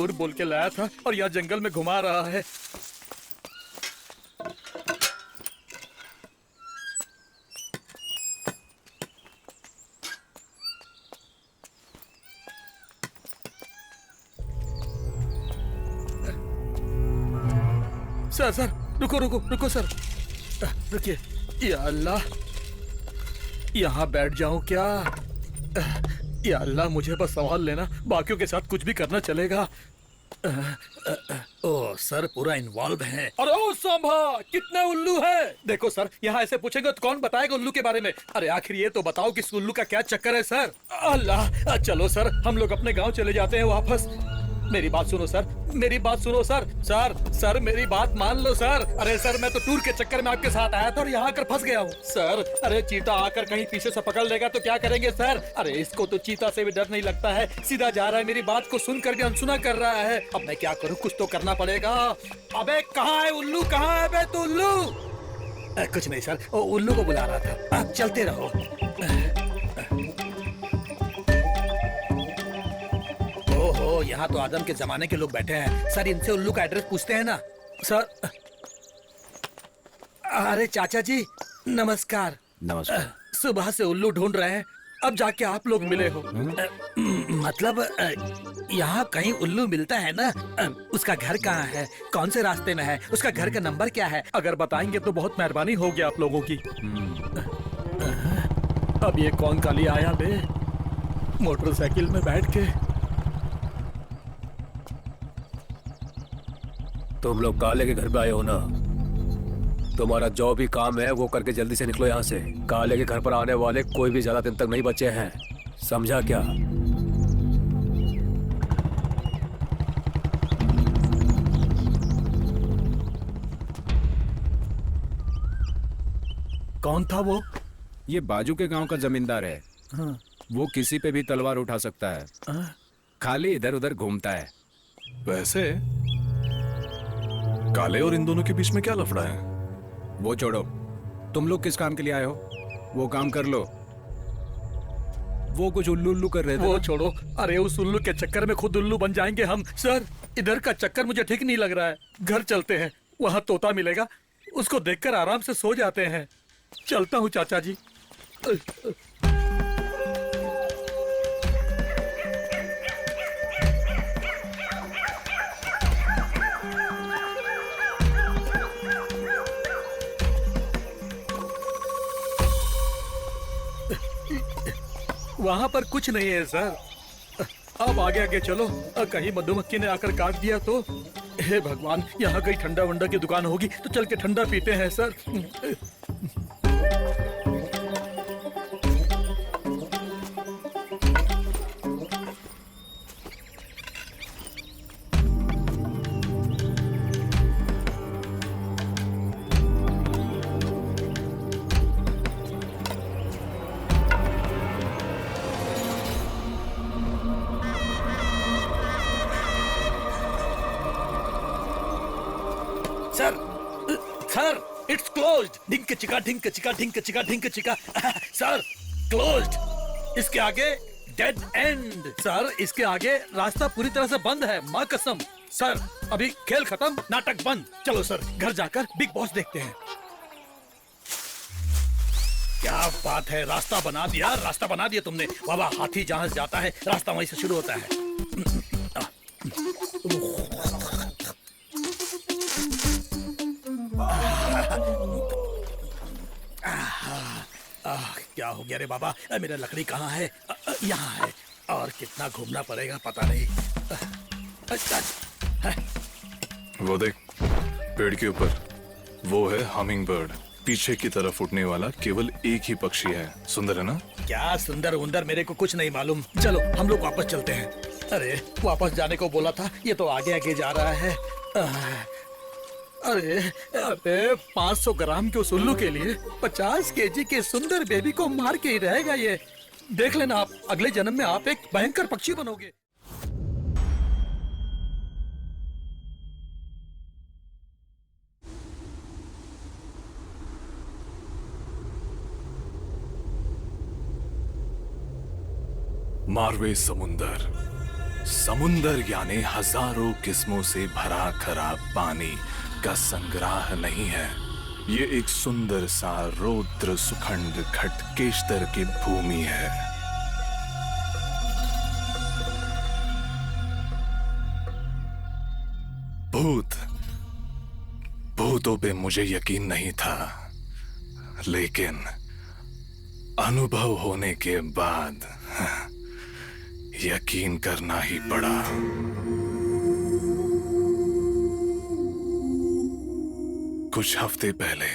झूठ बोल के लाया था और यहाँ जंगल में घुमा रहा है। सर सर रुको रुको रुको सर, रुकिए। या अल्लाह, यहाँ बैठ जाऊं क्या? या अल्लाह, मुझे बस संभाल लेना, बाकियों के साथ कुछ भी करना चलेगा। ओ सर, पूरा इन्वॉल्व है। अरे ओ सांभा, कितने उल्लू है? देखो सर, यहाँ ऐसे पूछेंगे तो कौन बताएगा उल्लू के बारे में? अरे आखिर ये तो बताओ कि इस उल्लू का क्या चक्कर है सर? अल्लाह, चलो सर, हम लोग अपने गांव चले जाते हैं वापस। मेरी बात सुनो सर, मेरी बात सुनो सर। सर सर मेरी बात मान लो सर। अरे सर, मैं तो टूर के चक्कर में आपके साथ आया था और यहाँ आकर फंस गया हूँ सर। अरे चीता आकर कहीं पीछे से पकड़ लेगा तो क्या करेंगे सर? अरे इसको तो चीता से भी डर नहीं लगता है, सीधा जा रहा है, मेरी बात को सुनकर भी अनसुना कर रहा है। अब मैं क्या करूँ, कुछ तो करना पड़ेगा। अबे कहाँ है उल्लू, कहाँ है बे तू उल्लू? कुछ नहीं सर, वो उल्लू को बुला रहा था। आप चलते रहो। ओहो, यहाँ तो आदम के जमाने के लोग बैठे हैं। सर इनसे उल्लू का एड्रेस पूछते हैं ना सर। अरे चाचा जी नमस्कार। नमस्कार। सुबह से उल्लू ढूंढ रहे हैं, अब जाके आप लोग मिले हो। मतलब यहाँ कहीं उल्लू मिलता है ना? उसका घर कहाँ है, कौन से रास्ते में है, उसका घर का नंबर क्या है? अगर बताएंगे तो बहुत मेहरबानी होगी आप लोगों की। अब ये कौन काली आया बे, मोटरसाइकिल में बैठ के? तुम लोग काले के घर पे आए हो ना? तुम्हारा जो भी काम है वो करके जल्दी से निकलो यहाँ से। काले के घर पर आने वाले कोई भी ज्यादा दिन तक नहीं बचे हैं, समझा क्या? कौन था वो? ये बाजू के गांव का जमींदार है। हाँ। वो किसी पे भी तलवार उठा सकता है। हाँ? खाली इधर उधर घूमता है। वैसे काले और इन दोनों के बीच में क्या लफड़ा है? वो छोड़ो, तुम लोग किस काम के लिए आए हो? वो काम कर लो। वो कुछ उल्लू उल्लू कर रहे थे। वो छोड़ो, अरे उस उल्लू के चक्कर में खुद उल्लू बन जाएंगे हम। सर इधर का चक्कर मुझे ठीक नहीं लग रहा है, घर चलते हैं, वहाँ तोता मिलेगा, उसको देखकर आराम से सो जाते हैं। चलता हूँ चाचा जी। वहाँ पर कुछ नहीं है सर, अब आगे आगे चलो, कहीं मधुमक्खी ने आकर काट दिया तो। हे भगवान, यहाँ कहीं ठंडा वंडा की दुकान होगी तो चल के ठंडा पीते हैं sir. Sir sir it's closed. ढिंक चिका ढिंक चिका ढिंक चिका ढिंक चिका। सर क्लोज्ड, इसके आगे डेड एंड। सर इसके आगे रास्ता पूरी तरह से बंद है, माँ कसम। सर अभी खेल खत्म, नाटक बंद। चलो सर घर जाकर बिग बॉस देखते हैं। क्या बात है, रास्ता बना दिया, रास्ता बना दिया तुमने। बाबा हाथी जहां से जाता है रास्ता वहीं से शुरू होता है। क्या हो गया रे बाबा, मेरा लकड़ी कहाँ है? यहाँ है, और कितना घूमना पड़ेगा पता नहीं। वो देख, पेड़ के ऊपर वो है हमिंग बर्ड। पीछे की तरफ उड़ने वाला केवल एक ही पक्षी है। सुंदर है ना? क्या सुंदर उंदर मेरे को कुछ नहीं मालूम। चलो हम लोग वापस चलते हैं। अरे वापस जाने को बोला था, ये तो आगे आगे जा रहा है। अरे अबे 500 ग्राम के उस उल्लू के लिए 50 केजी के सुंदर बेबी को मार के ही रहेगा ये। देख लेना आप, अगले जन्म में आप एक भयंकर पक्षी बनोगे। मारवे समुंदर, समुंदर यानी हजारों किस्मों से भरा खराब पानी का संग्रह नहीं है। ये एक सुंदर सा रौद्र सुखंड खटकेश्तर की भूमि है। भूतों पे मुझे यकीन नहीं था, लेकिन अनुभव होने के बाद यकीन करना ही पड़ा। कुछ हफ्ते पहले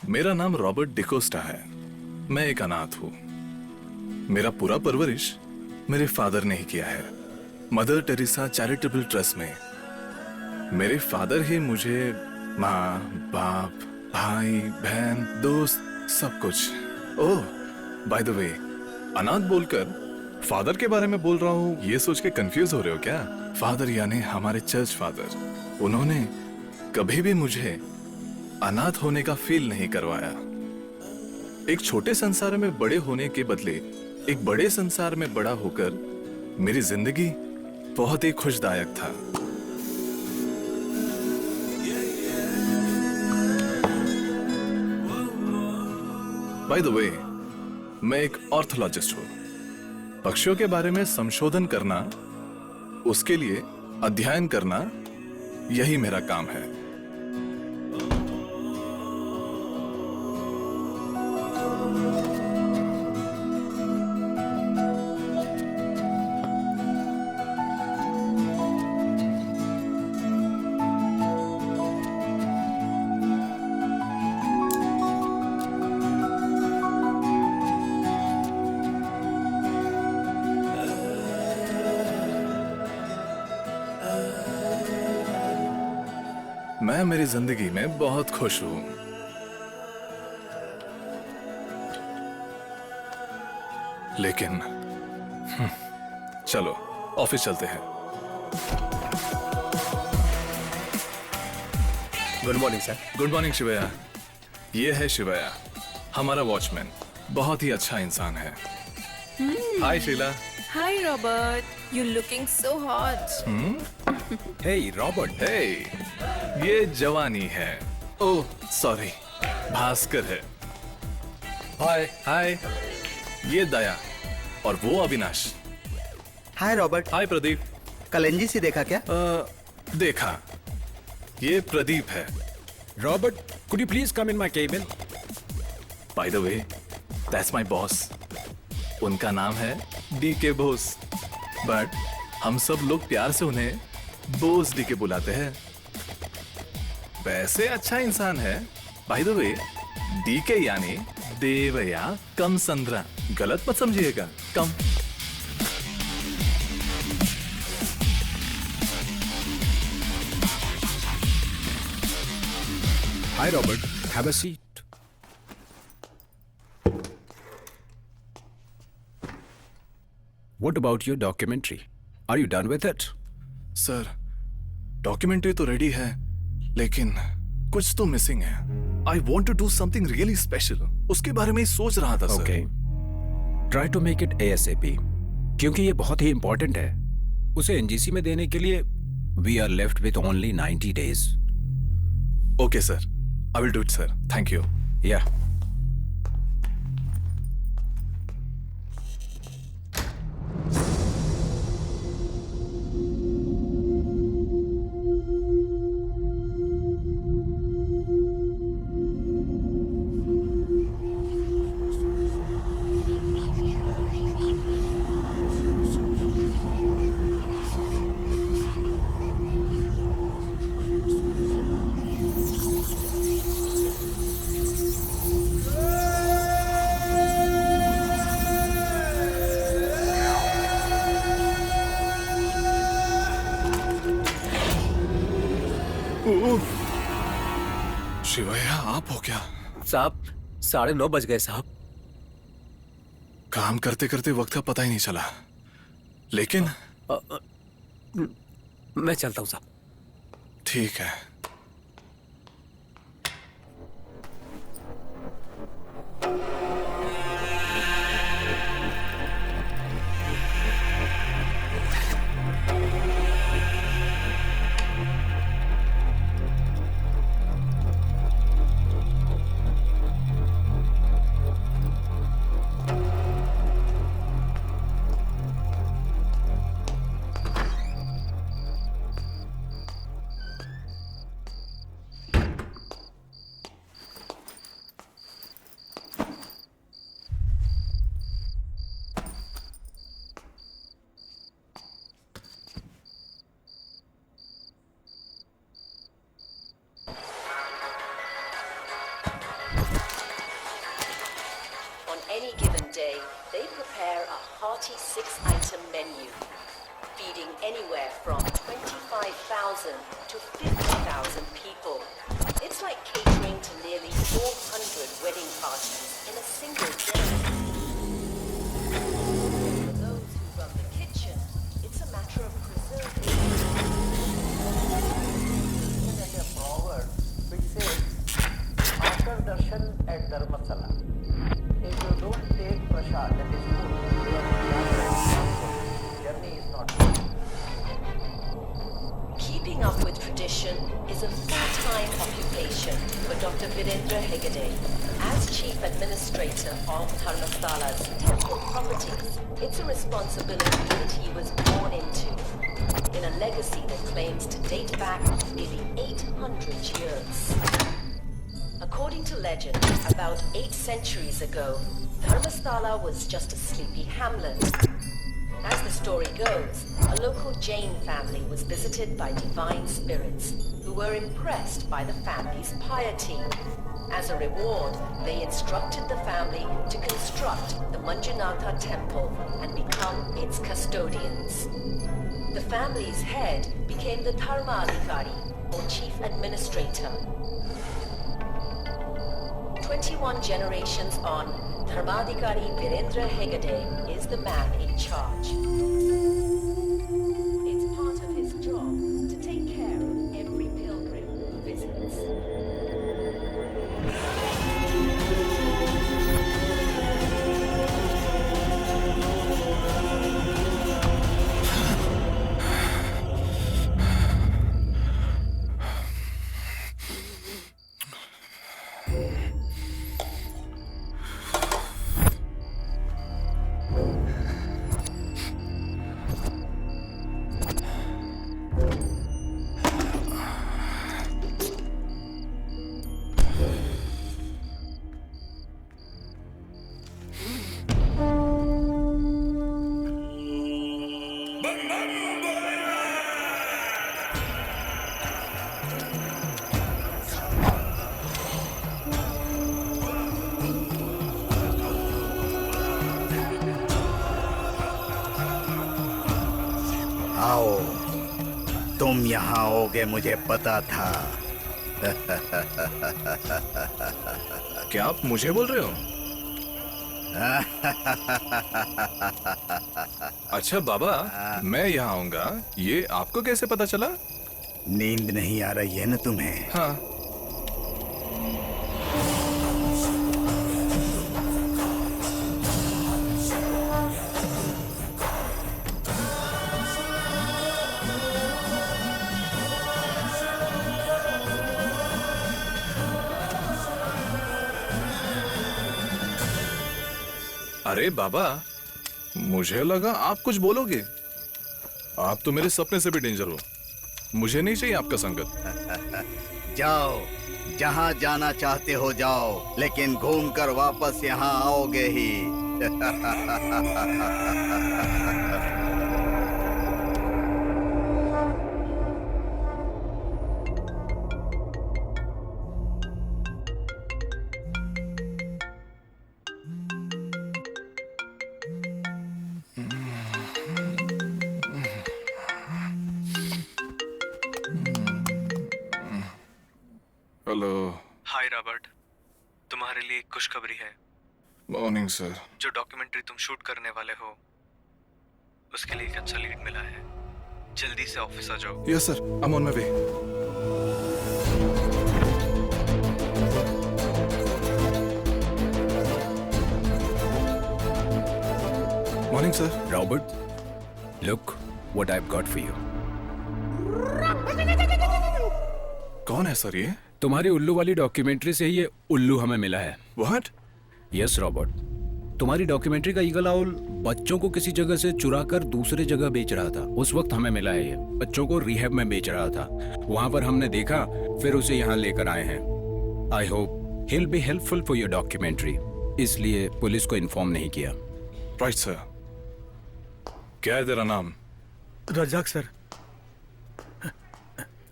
मेरा नाम रॉबर्ट डिकोस्टा है। मैं एक अनाथ हूं। मेरा पूरा परवरिश मेरे फादर ने ही किया है, मदर टेरेसा चैरिटेबल ट्रस्ट में। मेरे फादर ही मुझे माँ, बाप, भाई, बहन, दोस्त, सब कुछ। ओह, बाय द वे, अनाथ बोलकर फादर के बारे में बोल रहा हूँ, ये सोच के कंफ्यूज हो रहे हो क्या? फादर यानी हमारे चर्च फादर। उन्होंने कभी भी मुझे अनाथ होने का फील नहीं करवाया। एक छोटे संसार में बड़े होने के बदले एक बड़े संसार में बड़ा होकर मेरी जिंदगी बहुत ही खुशदायक था। बाय द वे, मैं एक ऑर्थोलॉजिस्ट हूं। पक्षियों के बारे में संशोधन करना, उसके लिए अध्ययन करना, यही मेरा काम है। मैं मेरी जिंदगी में बहुत खुश हूं। लेकिन चलो ऑफिस चलते हैं। Good morning sir. Good morning Shivaya. ये है शिवया, हमारा वॉचमैन। बहुत ही अच्छा इंसान है। Hi Sheela. Hi Robert, you're looking so hot. Hey Robert. Hey, ये जवानी है। ओह सॉरी, भास्कर है। हाय। हाय, ये दया और वो अविनाश। हाय रॉबर्ट। हाय प्रदीप। कल एनजीसी देखा क्या? देखा। ये प्रदीप है, Robert, could you please come in my cabin? By the way, that's my boss. उनका नाम है डीके बोस, बट हम सब लोग प्यार से उन्हें बोस डीके बुलाते हैं। वैसे अच्छा इंसान है। बाय द वे, डीके यानी देव या कम संद्रा, गलत मत समझिएगा। कम। Hi, Robert. Have a seat. What about your documentary? Are you done with it? Sir, documentary तो रेडी है, लेकिन कुछ तो मिसिंग है। I want to do something really special. उसके बारे में ही सोच रहा था sir. Okay. Try to make it ASAP. क्योंकि ये बहुत ही इंपॉर्टेंट है। उसे एनजीसी में देने के लिए we are left with only 90 days. Okay sir, I will do it sir. Thank you. Yeah. Shivaiah, आप हो क्या? साहब 9:30 बज गए साहब। काम करते करते वक्त का पता ही नहीं चला, लेकिन मैं चलता हूँ साहब। ठीक है। On any given day, they prepare a hearty 6-item menu, feeding anywhere from 25,000 to 50,000 people. It's like catering to nearly 400 wedding parties in a single day. For those who run the kitchen, it's a matter of preserving. There's a proverb which says, after darshan at Dharmasala, if you don't take prasad, that is food, your journey is not good. Keeping up with tradition is a full-time occupation for Dr. Virendra Hegde. As Chief Administrator of Dharmastala's temple properties, it's a responsibility that he was born into, in a legacy that claims to date back nearly 800 years. According to legend, about 8 centuries ago, Dharmasthala was just a sleepy hamlet. As the story goes, a local Jain family was visited by divine spirits who were impressed by the family's piety. As a reward, they instructed the family to construct the Manjunatha temple and become its custodians. The family's head became the Dharmadhikari, or chief administrator. 21 generations on, Dharmadhikari Virendra Hegde is the man in charge. It's part of his job to take care of every pilgrim who visits. आओ, तुम यहाँ आओगे मुझे पता था। क्या आप मुझे बोल रहे हो? अच्छा बाबा, मैं यहाँ आऊंगा, ये आपको कैसे पता चला? नींद नहीं आ रही है ना तुम्हें? हाँ। अरे बाबा, मुझे लगा आप कुछ बोलोगे। आप तो मेरे सपने से भी डेंजर हो। मुझे नहीं चाहिए आपका संगत। जाओ, जहाँ जाना चाहते हो जाओ, लेकिन घूमकर वापस यहाँ आओगे ही। हेलो। हाय रॉबर्ट, तुम्हारे लिए एक खुशखबरी है। Morning sir. जो डॉक्यूमेंट्री तुम शूट करने वाले हो उसके लिए एक अच्छा लीड मिला है। जल्दी से ऑफिस आ जाओ। Yes sir, I am on my way. Morning sir. Robert, look what I've got for you. कौन है सर ये? तुम्हारी उल्लू वाली डॉक्यूमेंट्री से ही ये उल्लू हमें मिला है। What? यस रॉबर्ट, तुम्हारी डॉक्यूमेंट्री का ईगल आउल बच्चों को किसी जगह से चुरा कर दूसरे जगह बेच रहा था। उस वक्त हमें मिला है ये। बच्चों को रिहैब में बेच रहा था। वहां पर हमने देखा, फिर उसे यहाँ लेकर आए हैं। I hope he'll be helpful for your documentary, इसलिए पुलिस को इन्फॉर्म नहीं किया। Right sir. क्या है तेरा नाम? रजाक सर।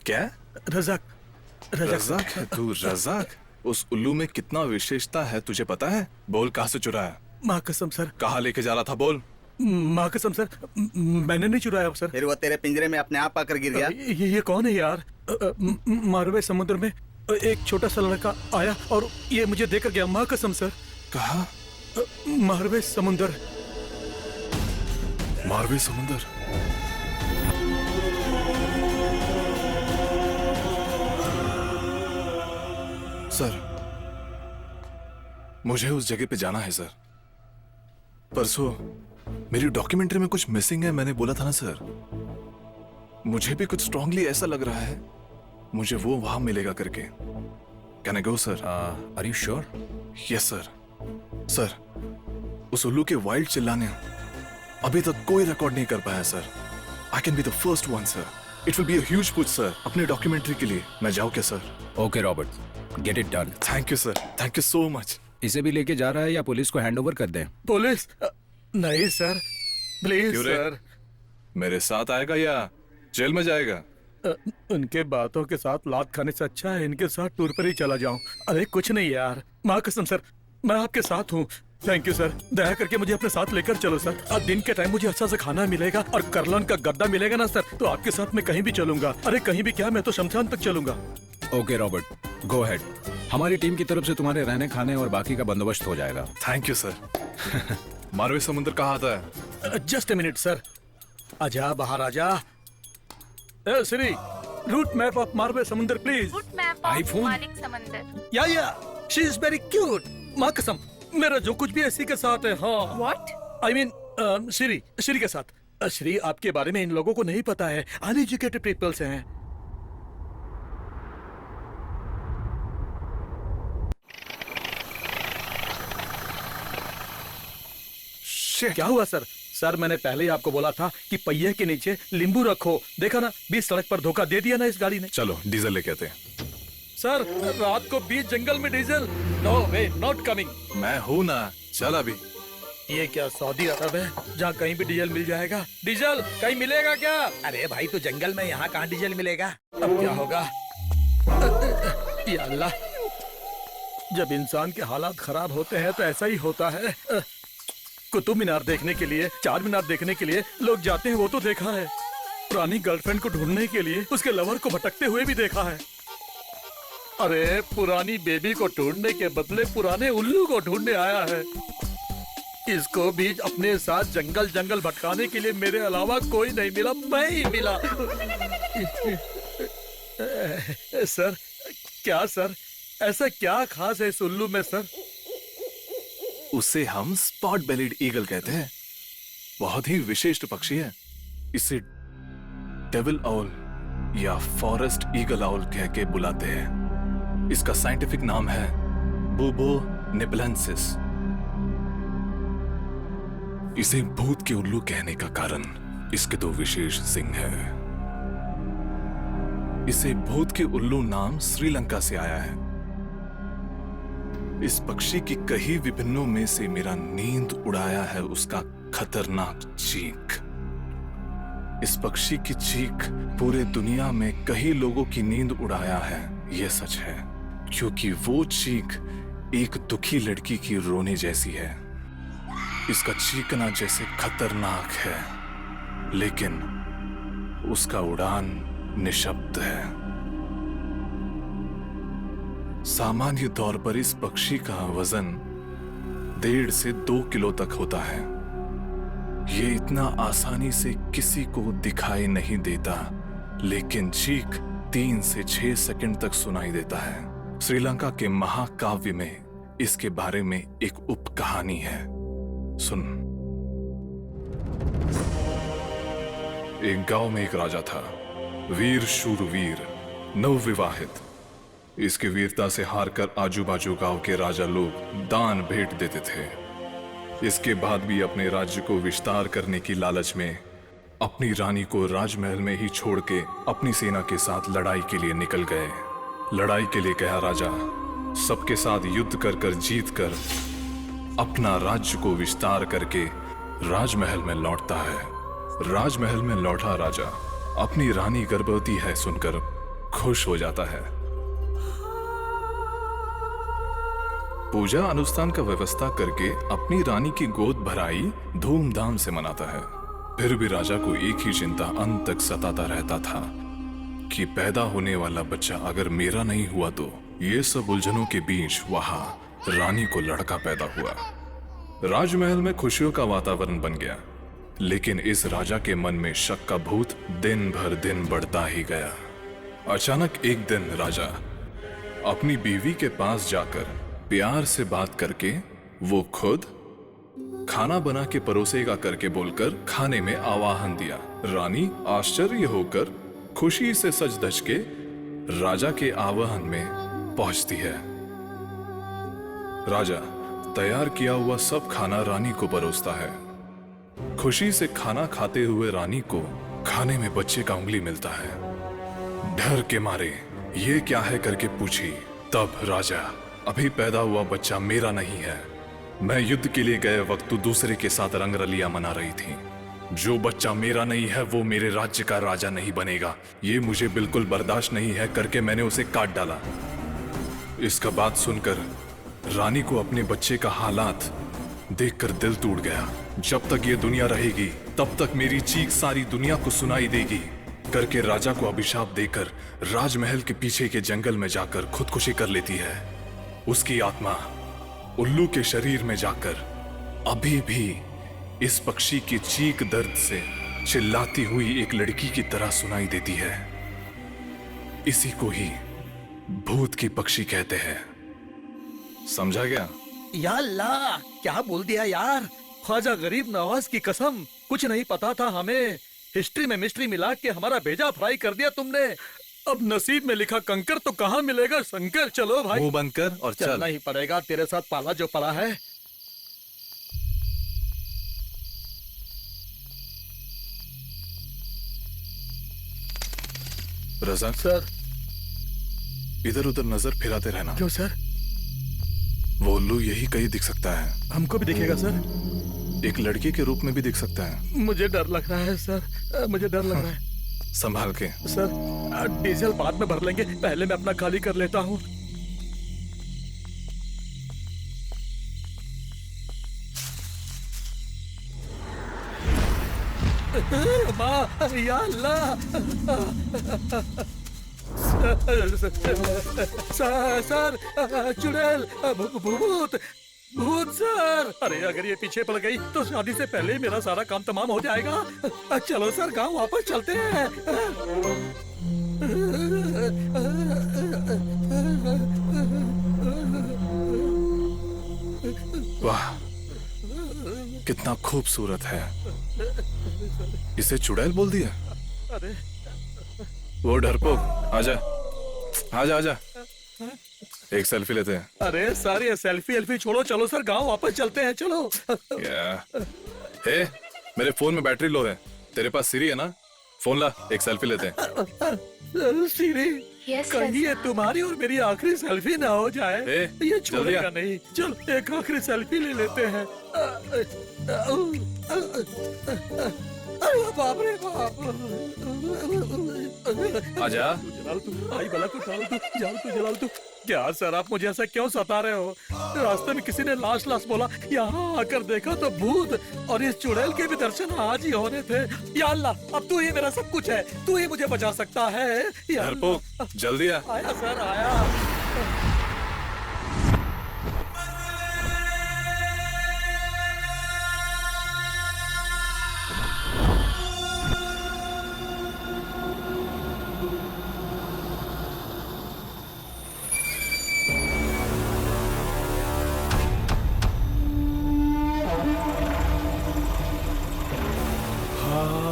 क्या? रजाक। रजाक है तू? रजाक? उस उल्लू में कितना विशेषता है तुझे पता है? बोल, कहाँ से चुराया? माँ कसम सर। कहाँ लेके जा रहा था? बोल। माँ कसम सर, मैंने नहीं चुराया सर। फिर वो तेरे पिंजरे में अपने आप आकर गिर गया। ये कौन है यार? मारवे समुद्र में एक छोटा सा लड़का आया और ये मुझे देकर गया। माँ कसम सर। कहा? मारवे समुद्र। मारवे समुद्र? सर, मुझे उस जगह पे जाना है सर। परसों मेरी डॉक्यूमेंट्री में कुछ मिसिंग है, मैंने बोला था ना सर। मुझे भी कुछ स्ट्रांगली ऐसा लग रहा है मुझे वो वहां मिलेगा करके। Can I go sir? Are you sure? Yes sir. Sir, उस उल्लू के वाइल्ड चिल्लाने अभी तक कोई रिकॉर्ड नहीं कर पाया sir. I can be the first one sir. It will be a huge push sir अपने डॉक्यूमेंट्री के लिए। मैं जाऊं क्या sir? Okay Robert, get it done. Thank you sir, thank you so much. इसे भी लेके जा रहा है या पुलिस को हैंडओवर कर दें? पुलिस? नहीं सर, प्लीज क्यों रे? सर। मेरे साथ आएगा या जेल में जाएगा? उनके बातों के साथ लात खाने से अच्छा है इनके साथ टूर पर ही चला जाऊं। अरे कुछ नहीं यार, माँ कसम सर, मैं आपके साथ हूँ। थैंक यू सर, दया करके मुझे अपने साथ लेकर चलो सर। आज दिन के टाइम मुझे अच्छा सा खाना मिलेगा और करलन का गद्दा मिलेगा ना सर, तो आपके साथ मैं कहीं भी चलूंगा। अरे कहीं भी क्या, मैं तो शमशान तक चलूंगा। Okay Robert, go ahead. हमारी टीम की तरफ से तुम्हारे रहने खाने और बाकी का बंदोबस्त हो जाएगा। Thank you sir. मारवे समुद्र कहाँ आता है? Just a minute sir. आजा बाहर आजा। Shri, route map of Marve समुद्र please. Good map of iPhone? मालिक समंदर। या शी इज वेरी क्यूट। माँ कसम, मेरा जो कुछ भी इसी के साथ है। हाँ। What? आई मीन श्री के साथ। श्री, आपके बारे में इन लोगों को नहीं पता है। अनएजुकेटेड पीपल्स हैं। क्या हुआ सर? सर, मैंने पहले ही आपको बोला था कि पहिए के नीचे नींबू रखो। देखा ना, बीच सड़क पर धोखा दे दिया ना इस गाड़ी ने। चलो डीजल लेके आते हैं। सर, रात को बीच जंगल में diesel? No way, not coming. मैं हूं ना, चल अभी। ये क्या सऊदी अरब है जहाँ कहीं भी डीजल मिल जाएगा? डीजल कहीं मिलेगा क्या? अरे भाई, तो जंगल में यहाँ कहाँ डीजल मिलेगा? अब क्या होगा? या अल्लाह, जब इंसान के हालात खराब होते हैं तो ऐसा ही होता है। कुतुब मीनार देखने के लिए, चार मीनार देखने के लिए लोग जाते हैं, वो तो देखा है। पुरानी गर्लफ्रेंड को ढूंढने के लिए उसके लवर को भटकते हुए भी देखा है। अरे पुरानी बेबी को ढूंढने के बदले पुराने उल्लू को ढूंढने आया है। इसको भी अपने साथ जंगल जंगल भटकाने के लिए मेरे अलावा कोई नहीं मिला, मैं ही मिला। सर क्या सर, ऐसा क्या खास है इस उल्लू में सर? उसे हम स्पॉट बेलिड ईगल कहते हैं। बहुत ही विशिष्ट पक्षी है। इसे डेविल आउल या फॉरेस्ट ईगल आउल कह के बुलाते हैं। इसका साइंटिफिक नाम है बुबो निबलेंसिस। इसे भूत के उल्लू कहने का कारण इसके दो विशेष सिंग हैं। इसे भूत के उल्लू नाम श्रीलंका से आया है। इस पक्षी की कई विभिन्नों में से मेरा नींद उड़ाया है उसका खतरनाक चीख। इस पक्षी की चीख पूरे दुनिया में कई लोगों की नींद उड़ाया है, यह सच है, क्योंकि वो चीख एक दुखी लड़की की रोने जैसी है। इसका चीखना जैसे खतरनाक है, लेकिन उसका उड़ान निशब्द है। सामान्य तौर पर इस पक्षी का वजन 1.5 से 2 किलो तक होता है। ये इतना आसानी से किसी को दिखाई नहीं देता, लेकिन चीख 3 से 6 सेकंड तक सुनाई देता है। श्रीलंका के महाकाव्य में इसके बारे में एक उप कहानी है, सुन। एक गांव में एक राजा था, वीर शूरवीर, नवविवाहित। इसकी वीरता से हारकर आजू बाजू गांव के राजा लोग दान भेंट देते थे। इसके बाद भी अपने राज्य को विस्तार करने की लालच में अपनी रानी को राजमहल में ही छोड़ के अपनी सेना के साथ लड़ाई के लिए निकल गए। लड़ाई के लिए गया राजा सबके साथ युद्ध कर कर जीत कर अपना राज्य को विस्तार करके राजमहल में लौटता है। राजमहल में लौटा राजा अपनी रानी गर्भवती है सुनकर खुश हो जाता है। पूजा अनुष्ठान का व्यवस्था करके अपनी रानी की गोद भराई धूमधाम से मनाता है। फिर भी राजा को एक ही चिंता अंत तक सताता रहता था कि पैदा होने वाला बच्चा अगर मेरा नहीं हुआ तो। ये सब उलझनों के बीच वहां रानी को लड़का पैदा हुआ। राजमहल में खुशियों का वातावरण बन गया, लेकिन इस राजा के मन में शक का भूत दिन भर दिन बढ़ता ही गया। अचानक एक दिन राजा अपनी बीवी के पास जाकर प्यार से बात करके वो खुद खाना बना के परोसेगा करके बोलकर खाने में आवाहन दिया। रानी आश्चर्य होकर खुशी से सज धज के राजा के आवाहन में पहुंचती है। राजा तैयार किया हुआ सब खाना रानी को परोसता है। खुशी से खाना खाते हुए रानी को खाने में बच्चे का उंगली मिलता है। डर के मारे ये क्या है करके पूछी। तब राजा, अभी पैदा हुआ बच्चा मेरा नहीं है। मैं युद्ध के लिए गए वक्त तू दूसरे के साथ रंगरलियां मना रही थी। जो बच्चा मेरा नहीं है वो मेरे राज्य का राजा नहीं बनेगा। ये मुझे बिल्कुल बर्दाश्त नहीं है करके मैंने उसे काट डाला। इसका बात सुनकर रानी को अपने बच्चे का हालात देखकर दिल टूट गया। जब तक ये दुनिया रहेगी तब तक मेरी चीख सारी दुनिया को सुनाई देगी करके राजा को अभिशाप देकर राजमहल के पीछे के जंगल में जाकर खुदकुशी कर लेती है। उसकी आत्मा उल्लू के शरीर में जाकर अभी भी इस पक्षी की चीख दर्द से चिल्लाती हुई एक लड़की की तरह सुनाई देती है। इसी को ही भूत की पक्षी कहते हैं। समझा गया? या अल्लाह, क्या बोल दिया यार। ख्वाजा गरीब नवाज की कसम, कुछ नहीं पता था हमें। हिस्ट्री में मिस्ट्री मिला के हमारा भेजा फ्राई कर दिया तुमने। अब नसीब में लिखा कंकर तो कहाँ मिलेगा शंकर। चलो भाई, मुंह बंद कर और चल। चलना ही पड़ेगा, तेरे साथ पाला जो पड़ा है। रज़ाक सर। इधर उधर नजर फिराते रहना। क्यों सर? वो उल्लू यही कहीं दिख सकता है। हमको भी दिखेगा सर? एक लड़की के रूप में भी दिख सकता है। मुझे डर लग रहा है सर, मुझे डर लग रहा है। संभाल के। सर डीजल बाद में भर लेंगे, पहले मैं अपना खाली कर लेता हूँ। माँ, या अल्लाह। सर, चुड़ैल, भूत, भूत सर। अरे अगर ये पीछे पड़ गई तो शादी से पहले ही मेरा सारा काम तमाम हो जाएगा। चलो सर, गांव वापस चलते हैं। वाह, कितना खूबसूरत है। इसे चुड़ैल बोल दिया? अरे वो डरपोक, आजा आजा आजा, एक सेल्फी लेते हैं। अरे सर, ये सेल्फी एल्फी छोड़ो, चलो सर गांव वापस चलते हैं, चलो। हे, मेरे फोन में बैटरी लो है, तेरे पास सीरी है ना? फोन ला, एक सेल्फी लेते हैं। सीरी, Yes, कहीं ये तुम्हारी और मेरी आखिरी सेल्फी ना हो जाए। ए, ये छोड़ेगा जल्दी नहीं। चल एक आखिरी सेल्फी ले लेते हैं। अरे बाप रे बाप। आजा। जलाल तू, आई बला को डाल तू, जाल तू, जलाल तू। क्या सर, आप मुझे ऐसा क्यों सता रहे हो? रास्ते में किसी ने लाश लाश बोला, यहाँ आकर देखा तो भूत, और इस चुड़ैल के भी दर्शन आज ही होने थे। या अल्लाह, अब तू ही मेरा सब कुछ है, तू ही मुझे बचा सकता है। या डरपोक, जल्दी आ। आया सर, आया।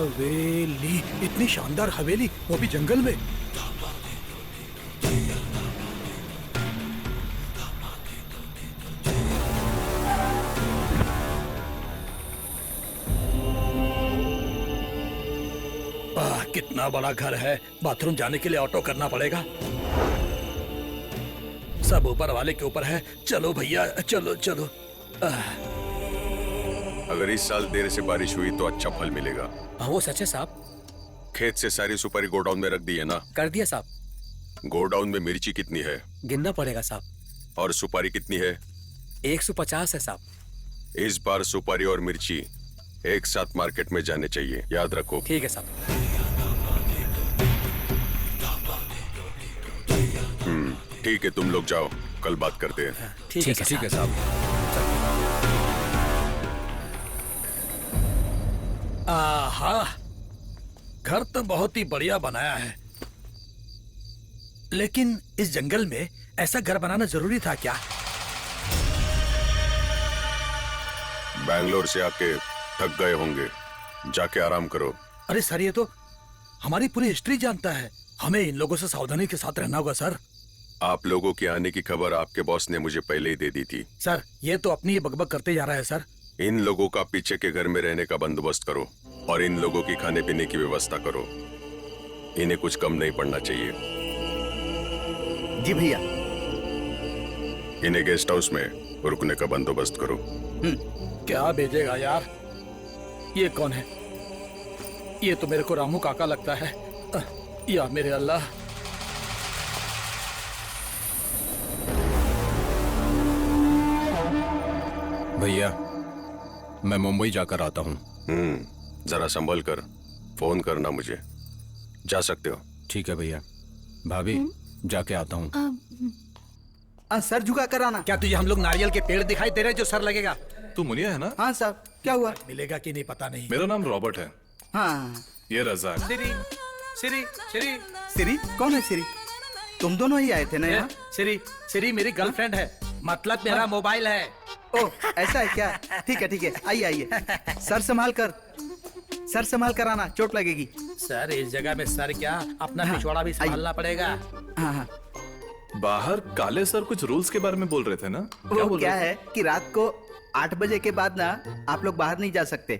हवेली, इतनी शानदार हवेली, वो भी जंगल में। कितना बड़ा घर है। बाथरूम जाने के लिए ऑटो करना पड़ेगा। सब ऊपर वाले के ऊपर है। चलो भैया, चलो चलो। अगर इस साल देर से बारिश हुई तो अच्छा फल मिलेगा। हाँ वो सच है साहब। खेत से सारी सुपारी गोडाउन में रख दी है ना? कर दिया साहब। गोडाउन में मिर्ची कितनी है? गिनना पड़ेगा साहब। और सुपारी कितनी है? 150 है साहब। इस बार सुपारी और मिर्ची एक साथ मार्केट में जाने चाहिए, याद रखो। ठीक है साहब। ठीक है, तुम लोग जाओ, कल बात करते हैं। ठीक है साहब। आहा, घर तो बहुत ही बढ़िया बनाया है, लेकिन इस जंगल में ऐसा घर बनाना जरूरी था क्या? बैंगलोर से आके थक गए होंगे, जाके आराम करो। अरे सर, ये तो हमारी पूरी हिस्ट्री जानता है। हमें इन लोगों से सावधानी के साथ रहना होगा सर। आप लोगों के आने की खबर आपके बॉस ने मुझे पहले ही दे दी थी। सर, ये तो अपनी ही बकबक करते जा रहा है सर। इन लोगों का पीछे के घर में रहने का बंदोबस्त करो और इन लोगों की खाने पीने की व्यवस्था करो। इन्हें कुछ कम नहीं पड़ना चाहिए। जी भैया। इन्हें गेस्ट हाउस में रुकने का बंदोबस्त करो। क्या भेजेगा यार? ये कौन है? ये तो मेरे को रामू काका लगता है। या मेरे अल्लाह। भैया, मैं मुंबई जाकर आता हूँ। जरा संभल कर फोन करना मुझे। जा सकते हो। ठीक है भैया। भाभी, जाके आता हूँ। सर झुका कर आना। क्या तुझे हम लोग नारियल के पेड़ दिखाई दे रहे हैं जो सर लगेगा? तू मुनिया है ना? हाँ साहब, क्या हुआ? मिलेगा कि नहीं पता नहीं। मेरा नाम रॉबर्ट है। हाँ। ये रजाक। सिरी, सिरी, सिरी, सिरी? कौन है सिरी? तुम दोनों ही आए थे ना यहाँ? सिरी, सिरी मेरी गर्लफ्रेंड है, मतलब मेरा मोबाइल है। ओह, ऐसा है क्या? ठीक है ठीक है, आइए आइए। सर संभाल कर आना, चोट लगेगी। सर, इस जगह में सर क्या, अपना पिछवाड़ा भी संभालना पड़ेगा। हाँ हाँ। बाहर काले सर कुछ रूल्स के बारे में बोल रहे थे ना? वो क्या है कि रात को 8 बजे के बाद ना आप लोग बाहर नहीं जा सकते।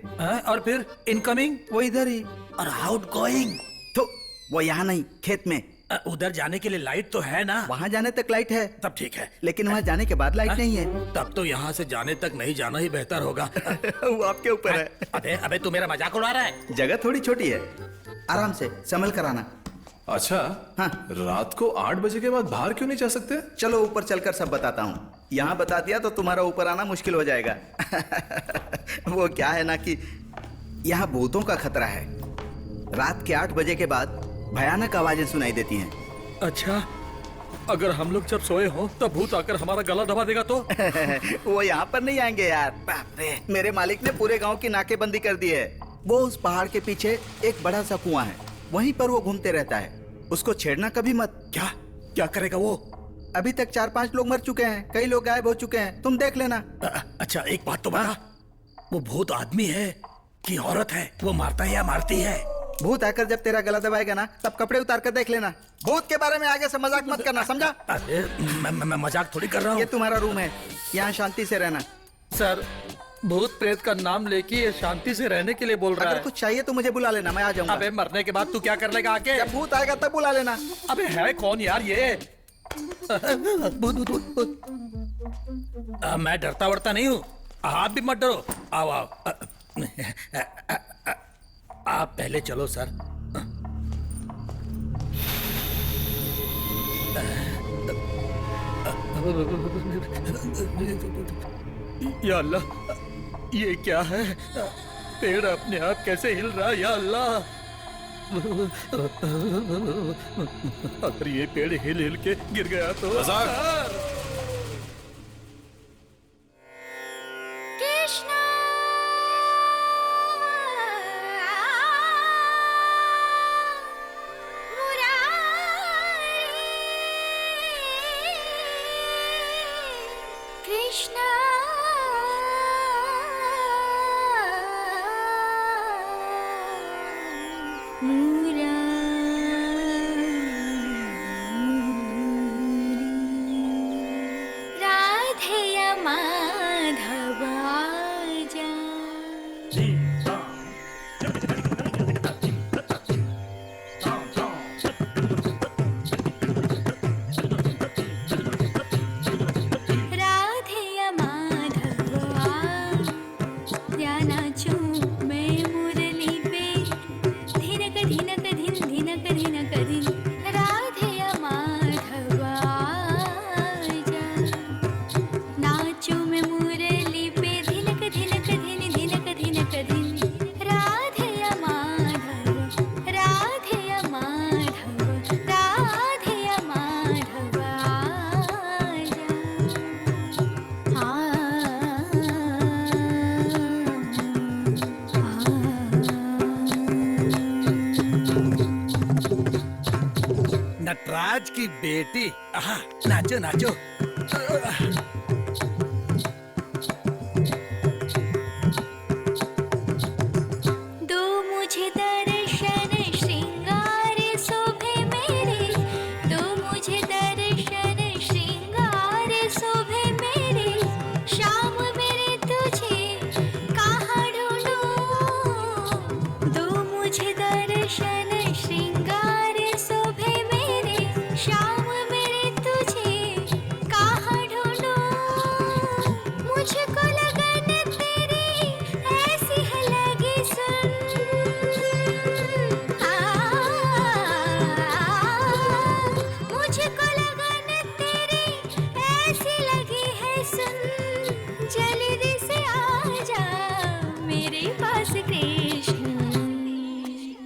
और फिर इनकमिंग? वो इधर ही। और आउट गोइंग? तो वो यहाँ नहीं, खेत में। उधर जाने के लिए लाइट तो है ना? वहाँ जाने तक लाइट है। तब ठीक है, लेकिन वहाँ जाने के बाद लाइट नहीं है। तब तो यहाँ से जाने तक नहीं जाना ही बेहतर होगा। वो आपके ऊपर है। अबे अबे, तू मेरा मजाक उड़ा रहा है? जगह थोड़ी छोटी है, आराम से संभल कर आना। अच्छा, हाँ। रात को 8 बजे के बाद बाहर क्यों नहीं जा सकते? चलो ऊपर चलकर सब बताता हूँ। यहाँ बता दिया तो तुम्हारा ऊपर आना मुश्किल हो जाएगा। वो क्या है ना कि यहाँ भूतों का खतरा है। रात के 8 बजे के बाद भयानक आवाजें सुनाई देती हैं। अच्छा, अगर हम लोग जब सोए हो तब भूत आकर हमारा गला दबा देगा तो? वो यहाँ पर नहीं आएंगे यार। बाप रे, मेरे मालिक ने पूरे गांव की नाकेबंदी कर दी है। वो उस पहाड़ के पीछे एक बड़ा सा कुआं है, वहीं पर वो घूमते रहता है। उसको छेड़ना कभी मत। क्या क्या करेगा वो? अभी तक 4-5 लोग मर चुके हैं, कई लोग गायब हो चुके हैं, तुम देख लेना। अच्छा एक बात तो बता, वो भूत आदमी है कि औरत है? वो मारता है या मारती है? भूत आकर जब तेरा गला दबाएगा ना, तब कपड़े उतार कर देख लेना। भूत के बारे में आगे से मजाक मत करना, समझा? अरे मैं मजाक थोड़ी कर रहा हूँ। ये तुम्हारा रूम है, यहाँ शांति से रहना। सर, भूत प्रेत का नाम लेके ये शांति से रहने के लिए बोल रहा है। अगर कुछ चाहिए तो मुझे बुला लेना, मैं आ जाऊंगा। अबे मरने के बाद तू क्या कर लेगा आके? जब भूत आएगा तब बुला लेना। अबे है कौन यार ये? भूत भूत भूत। मैं डरता वरता नहीं हूँ, आप भी मत डरो। आओ आओ, आप पहले चलो सर। या अल्लाह, ये क्या है? पेड़ अपने आप कैसे हिल रहा है? या अल्लाह, अगर ये पेड़ हिल हिल के गिर गया तो? कृष्णा कृष्णा राधेय माधव आजा। राधेय माधव आजा नाचूं मैं मुरली पे, धिनक धिनक धिन धिनक धिनक धिन। राधेय माधव आजा नाचूं मैं मुरली पे, धिनक धिनक धिन धिनक धिनक धिन। राधेय माधव, राधेय माधव, राधेय माधव नटराज की बेटी, आहा, नाचो नाचो। दो मुझे दर्शन श्रृंगार शोभे मेरे, दो मुझे दर्शन श्रृंगार शोभे मेरे। श्याम मेरे तुझे कहाँ ढूंढूं, दो मुझे दर्शन श्रृंगार शोभे मेरे। श्याम मेरे तुझे कहाँ ढूंढूं, मुझको लगन तेरी ऐसी है लगी सुन। मुझको लगन तेरी ऐसी लगी है सुन। जल्दी से आजा मेरे पास कृष्ण।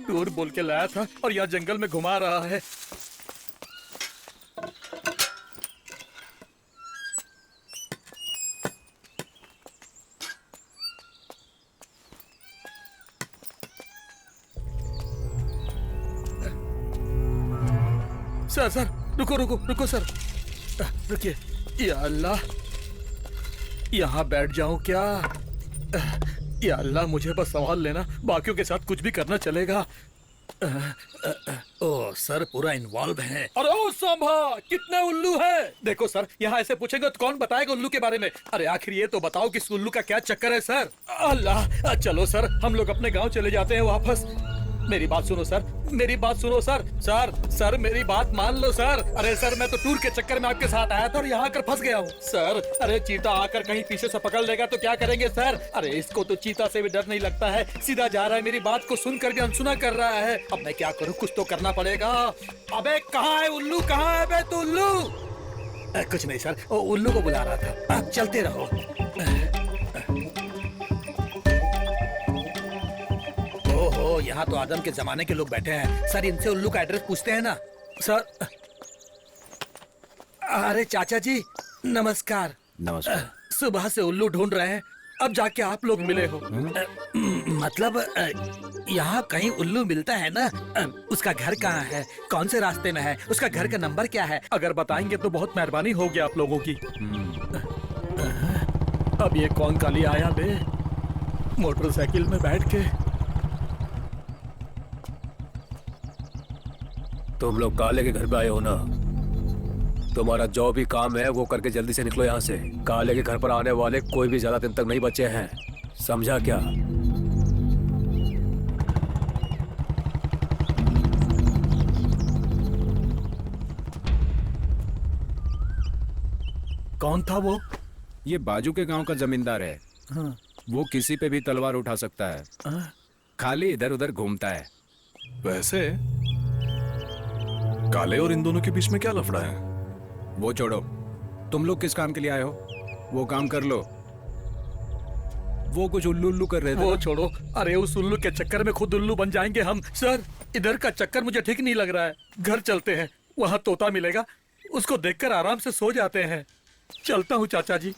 टूर बोल के लाया था और यहाँ जंगल में घुमा रहा है। सर सर, रुको रुको रुको सर, रुकिए। या अल्लाह, यहाँ बैठ जाऊं क्या? या अल्लाह, मुझे बस संभाल लेना, बाकियों के साथ कुछ भी करना चलेगा। ओ सर, पूरा इन्वॉल्व है। अरे ओ सांभा, कितने उल्लू है? देखो सर, यहाँ ऐसे पूछेंगे तो कौन बताएगा उल्लू के बारे में? अरे आखिर ये तो बताओ कि इस उल्लू का क्या चक्कर है सर? अल्लाह, चलो सर, हम लोग अपने गांव चले जाते हैं वापस। मेरी बात सुनो सर, मेरी बात सुनो सर। सर सर, मेरी बात मान लो सर। अरे सर, मैं तो टूर के चक्कर में आपके साथ आया था और यहाँ आकर फंस गया हूँ सर। अरे चीता आकर कहीं पीछे से पकड़ लेगा तो क्या करेंगे सर? अरे इसको तो चीता से भी डर नहीं लगता है, सीधा जा रहा है, मेरी बात को सुनकर भी अनसुना कर रहा है। अब मैं क्या करूँ, कुछ तो करना पड़ेगा। अबे कहाँ है उल्लू, कहाँ है बे तू उल्लू? कुछ नहीं सर, वो उल्लू को बुला रहा था। आप चलते रहो। ओहो, यहाँ तो आदम के जमाने के लोग बैठे हैं सर। इनसे उल्लू का एड्रेस पूछते हैं ना सर। अरे चाचा जी नमस्कार। नमस्कार। सुबह से उल्लू ढूंढ रहे हैं, अब जाके आप लोग मिले हो। मतलब यहाँ कहीं उल्लू मिलता है ना? उसका घर कहाँ है, कौन से रास्ते में है, उसका घर का नंबर क्या है? अगर बताएंगे तो बहुत मेहरबानी होगी आप लोगों की। अब ये कौन काली आया बे मोटरसाइकिल में बैठ के? तुम लोग काले के घर पे आए हो ना? तुम्हारा जो भी काम है वो करके जल्दी से निकलो यहाँ से। काले के घर पर आने वाले कोई भी ज्यादा दिन तक नहीं बचे हैं, समझा क्या? कौन था वो? ये बाजू के गांव का जमींदार है। हाँ। वो किसी पे भी तलवार उठा सकता है। हाँ। खाली इधर उधर घूमता है। वैसे काले और इन दोनों के बीच में क्या लफड़ा है? वो छोड़ो, तुम लोग किस काम के लिए आए हो? वो काम कर लो। वो कुछ उल्लू उल्लू कर रहे थे। वो छोड़ो, अरे उस उल्लू के चक्कर में खुद उल्लू बन जाएंगे हम। सर इधर का चक्कर मुझे ठीक नहीं लग रहा है, घर चलते हैं, वहाँ तोता मिलेगा, उसको देखकर आराम से सो जाते हैं। चलता हूँ चाचा जी।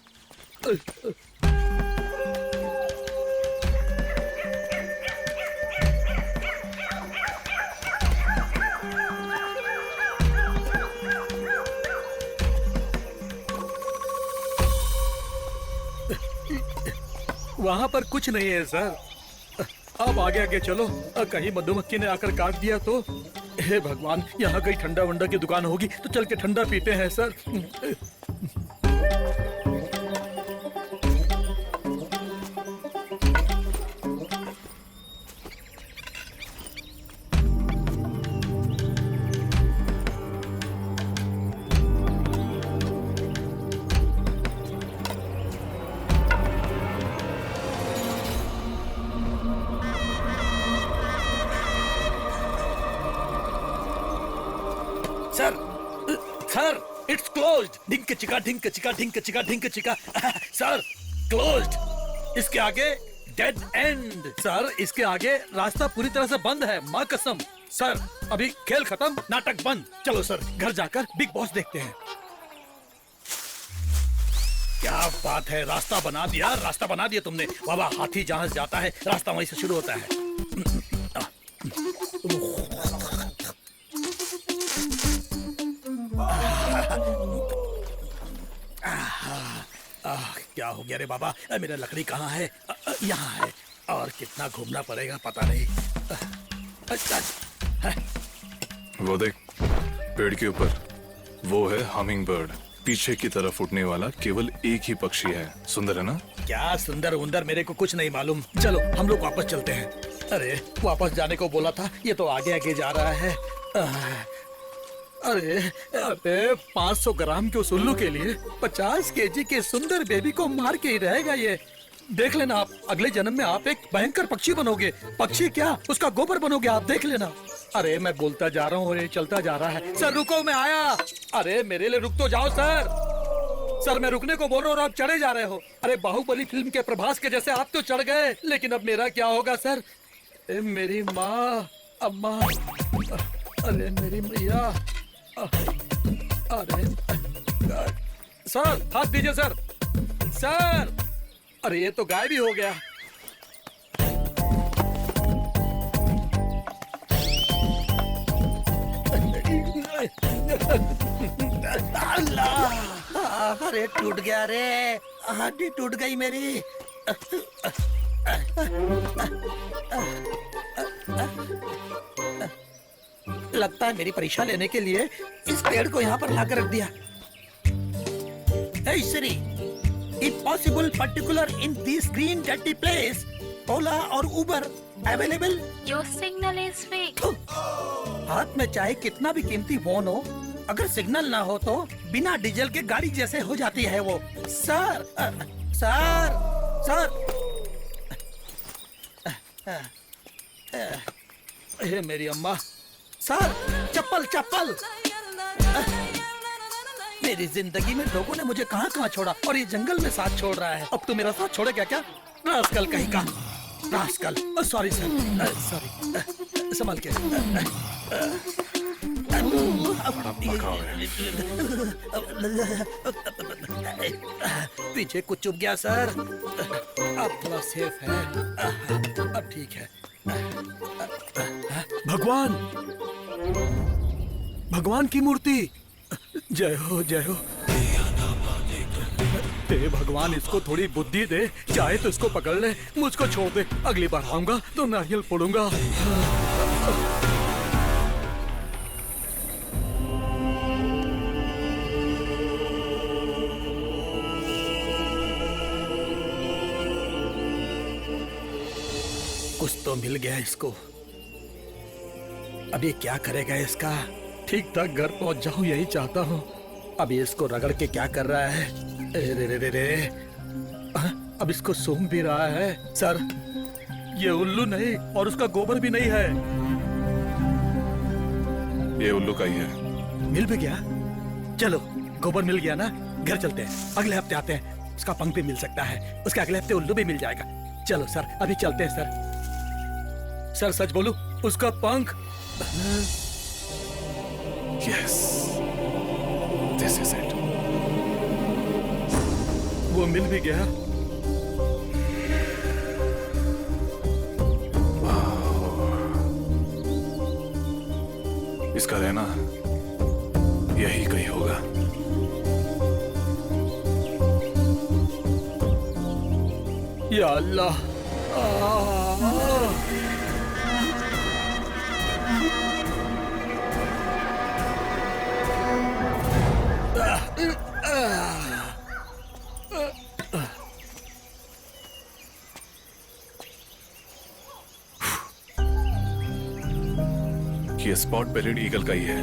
वहाँ पर कुछ नहीं है सर। अब आगे आगे चलो, कहीं मधुमक्खी ने आकर काट दिया तो। हे भगवान, यहाँ कहीं ठंडा वंडा की दुकान होगी तो चल के ठंडा पीते हैं sir. Sir sir it's closed. ढिंक चिका ढिंक चिका ढिंक चिका ढिंक चिका। Sir closed. इसके आगे डेड एंड। सर इसके आगे रास्ता पूरी तरह से बंद है, माँ कसम। सर अभी खेल खत्म, नाटक बंद। चलो सर घर जाकर बिग बॉस देखते हैं। क्या बात है, रास्ता बना दिया, रास्ता बना दिया तुमने। बाबा हाथी जहां से जाता है रास्ता वहीं से शुरू होता है। क्या हो गया रे बाबा? मेरा लकड़ी कहाँ है? यहाँ है। और कितना घूमना पड़ेगा पता नहीं। वो देख, पेड़ के ऊपर वो है हमिंग बर्ड। पीछे की तरफ उड़ने वाला केवल एक ही पक्षी है। सुंदर है ना? क्या सुंदर उंदर मेरे को कुछ नहीं मालूम। चलो हम लोग वापस चलते हैं। अरे वापस जाने को बोला था, ये तो आगे आगे जा रहा है। अरे अरे 500 ग्राम के उस उल्लू के लिए 50 केजी के सुंदर बेबी को मार के ही रहेगा ये। देख लेना आप, अगले जन्म में आप एक भयंकर पक्षी बनोगे। पक्षी क्या, उसका गोबर बनोगे आप, देख लेना। अरे मैं बोलता जा रहा हूँ, ये चलता जा रहा है। सर रुको, मैं आया। अरे मेरे लिए रुक तो जाओ सर। सर मैं रुकने को बोल रहा हूँ और आप चढ़े जा रहे हो। अरे बाहुबली फिल्म के प्रभास के जैसे आप तो चढ़ गए, लेकिन अब मेरा क्या होगा सर? मेरी माँ, अम्मा, अरे मेरी मैया, अरे सर हाथ दीजिए सर। सर अरे ये तो गायब ही हो गया। अल्लाह, अरे टूट गया रे, हड्डी टूट गई मेरी। लगता है मेरी परीक्षा लेने के लिए इस पेड़ को यहाँ पर लाकर रख दिया। Hey Siri, if possible, particular in this green dirty place, Ola और Uber available? Your signal is weak. हाथ में चाहे कितना भी कीमती फोन हो, अगर सिग्नल ना हो तो बिना डीजल के गाड़ी जैसे हो जाती है वो। सर सर सर, हे मेरी अम्मा। सर चप्पल चप्पल। मेरी जिंदगी में लोगों ने मुझे कहाँ कहाँ छोड़ा और ये जंगल में साथ छोड़ रहा है। अब तू मेरा साथ छोड़ेगा क्या? रास्कल कहीं का। रास्कल, सॉरी सर, सॉरी, संभाल के। पीछे कुछ चुप गया सर। अब थोड़ा सेफ है। अब ठीक है। भगवान, भगवान की मूर्ति, जय हो जय हो। हे भगवान, इसको थोड़ी बुद्धि दे, चाहे तो इसको पकड़ ले, मुझको छोड़ दे। अगली बार आऊंगा तो नारियल फोड़ूंगा। कुछ तो मिल गया इसको। अब ये क्या करेगा इसका? ठीक ठाक घर पहुंच जाऊं यही चाहता हूँ। अभी इसको रगड़ के क्या कर रहा है? रे रे रे रे। अब इसको सूंघ भी रहा है। सर, ये उल्लू नहीं और उसका गोबर भी नहीं है। ये उल्लू का ही है। मिल भी गया? चलो, गोबर मिल गया ना, घर चलते हैं। अगले हफ्ते आते हैं, उसका पंख भी मिल सकता है। उसके अगले हफ्ते उल्लू भी मिल जाएगा। चलो सर, अभी चलते हैं सर। सर सच बोलूं, उसका पंख। Yes, this is it. वो मिल भी गया। इसका रहना यही कहीं होगा। या अल्लाह। ये स्पॉट बेलेड ईगल का ही है।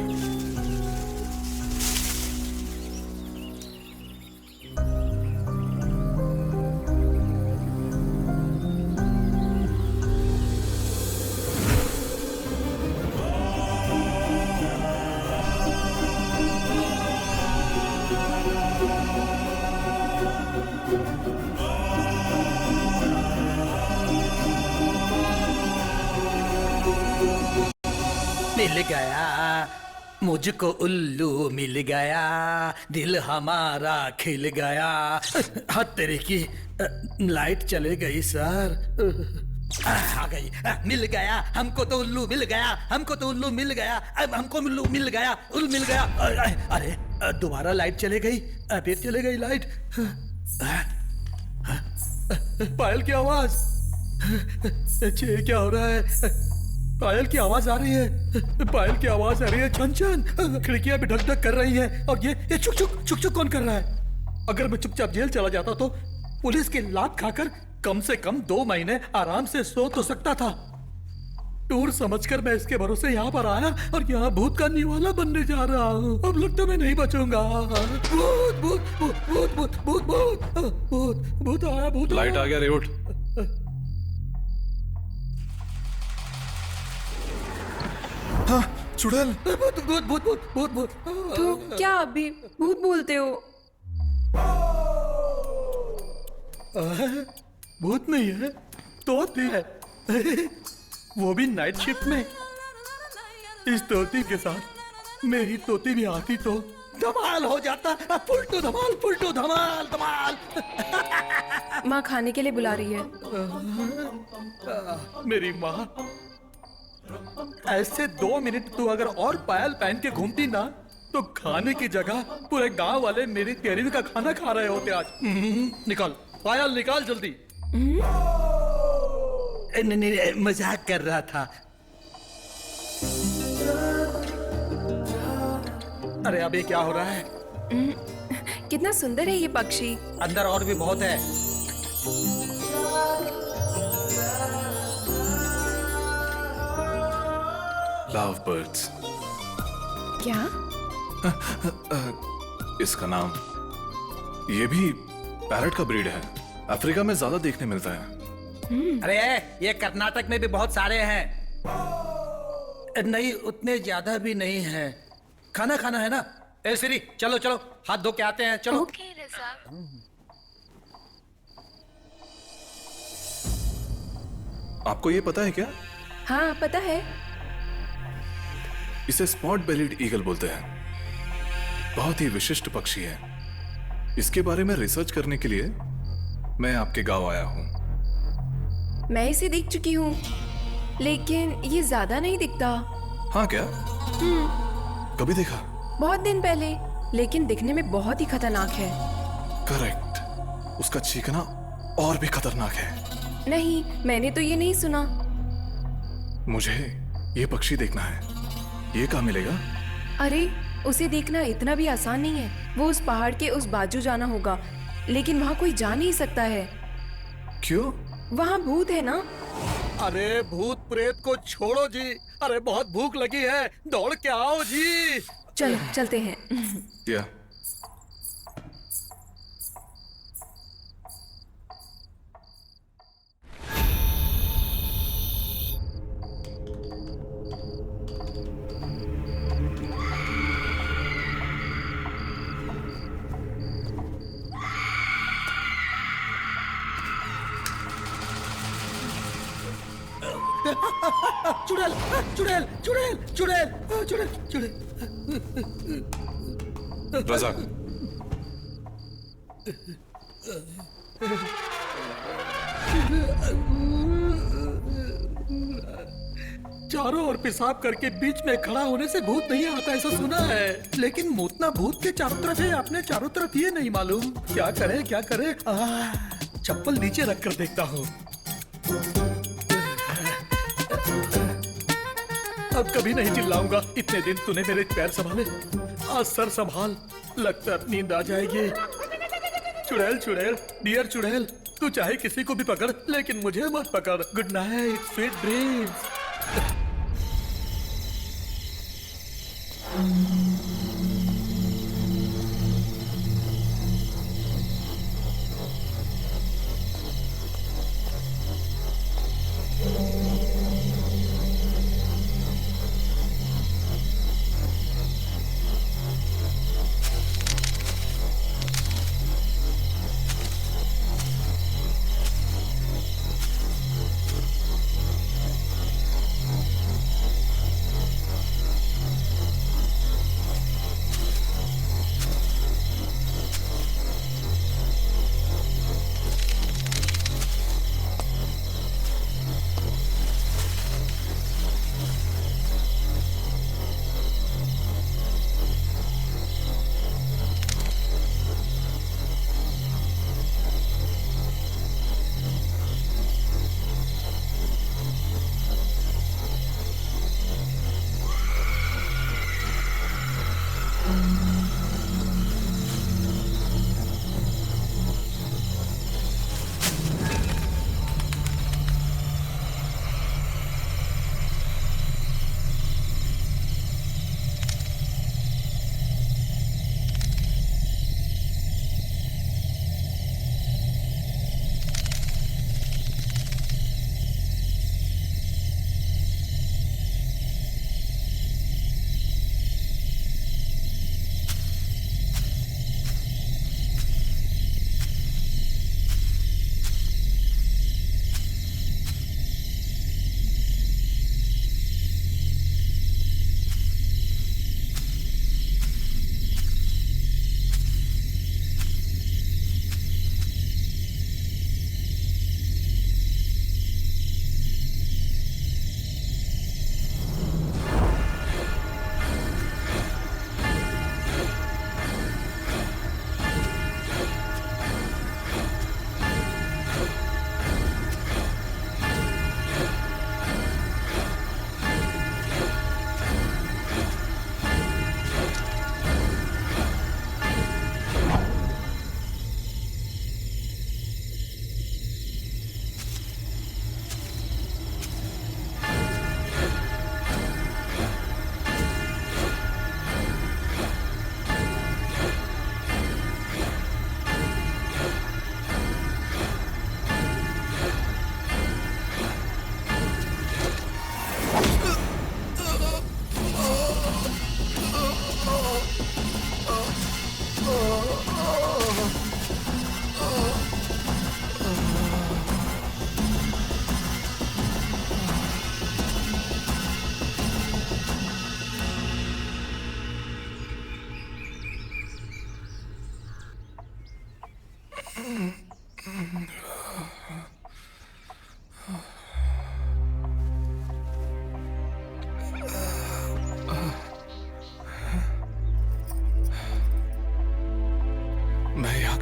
मिल गया मुझको उल्लू, मिल गया दिल हमारा खिल गया। हाथ तेरे की लाइट चले गई सर। आ गई। मिल गया हमको तो उल्लू, मिल गया हमको तो उल्लू, मिल गया हमको उल्लू, मिल गया उल्लू, मिल गया। अरे दोबारा लाइट चले गई, फिर चले गई लाइट। पायल की आवाज। क्या हो रहा है? पायल की आवाज आ रही है। पायल की आवाज आ रही है। छन छन खिड़कियां भी ढक ढक कर रही हैं। और ये छुक छुक छुक छुक कौन कर रहा है? अगर मैं चुपचाप जेल चला जाता तो पुलिस की लात खाकर कम से कम 2 महीने आराम से सो तो सकता था। टूर समझकर मैं इसके भरोसे यहाँ पर आया और यहाँ भूत का निवाला बनने जा रहा हूँ। अब लगता मैं नहीं बचूंगा। भूत भूत भूत भूत भूत भूत भूत भूत आया, भूत। लाइट आ गया रे, उठ। हाँ, चुड़ैल। भूत भूत भूत भूत भूत भूत। तो क्या अभी भूत बोलते हो? भूत नहीं है, तोती है। वो भी नाइट शिफ्ट में। इस तोती के साथ मेरी तोती भी आती तो धमाल हो जाता। फुलटू धमाल, फुलटू धमाल, धमाल। माँ खाने के लिए बुला रही है। मेरी माँ, ऐसे 2 मिनट तू अगर और पायल पहन के घूमती ना तो खाने की जगह पूरे गांव वाले मेरी 13वीं का खाना खा रहे होते आज। निकाल पायल, निकाल जल्दी। नहीं, मजाक कर रहा था। अरे अब ये क्या हो रहा है? कितना सुंदर है ये पक्षी। अंदर और भी बहुत है। Love birds. क्या? इसका नाम, ये भी पैरट का ब्रीड है। अफ्रीका में ज्यादा देखने मिलता है। अरे ये कर्नाटक में भी बहुत सारे हैं। नहीं, उतने ज्यादा भी नहीं हैं। खाना खाना है ना? ए सिरी, चलो चलो हाथ धो के आते हैं। चलो। ओके रज़ा। आपको ये पता है क्या? हाँ पता है। इसे स्पॉट बेलिड ईगल बोलते हैं। बहुत ही विशिष्ट पक्षी है। इसके बारे में रिसर्च करने के लिए मैं आपके गांव आया हूँ। मैं इसे देख चुकी हूँ, लेकिन ये ज्यादा नहीं दिखता। हाँ क्या? कभी देखा? बहुत दिन पहले, लेकिन दिखने में बहुत ही खतरनाक है। करेक्ट। उसका चीखना और भी खतरनाक है। नहीं, मैंने तो ये नहीं सुना। मुझे ये पक्षी देखना है। ये कहाँ मिलेगा? अरे उसे देखना इतना भी आसान नहीं है। वो उस पहाड़ के उस बाजू जाना होगा, लेकिन वहाँ कोई जा नहीं सकता है। क्यों? वहाँ भूत है ना। अरे भूत प्रेत को छोड़ो जी। अरे बहुत भूख लगी है, दौड़ के आओ जी। चलो चलते हैं। या चुड़ैल चुड़ैल चुड़ैल चुड़ैल चुड़ैल चुड़ैल। रज़ाक, चारों ओर पेशाब करके बीच में खड़ा होने से भूत नहीं आता, ऐसा सुना है। लेकिन मूतना भूत के चारों तरफ है, अपने चारों तरफ ये नहीं मालूम। क्या करे क्या करे। चप्पल नीचे रख कर देखता हूँ। अब कभी नहीं चिल्लाऊंगा। इतने दिन तूने मेरे पैर संभाले, आज सर संभाल। लगता है नींद आ जाएगी। चुड़ैल चुड़ैल, डियर चुड़ैल, तू चाहे किसी को भी पकड़, लेकिन मुझे मत पकड़। Good night, sweet dreams.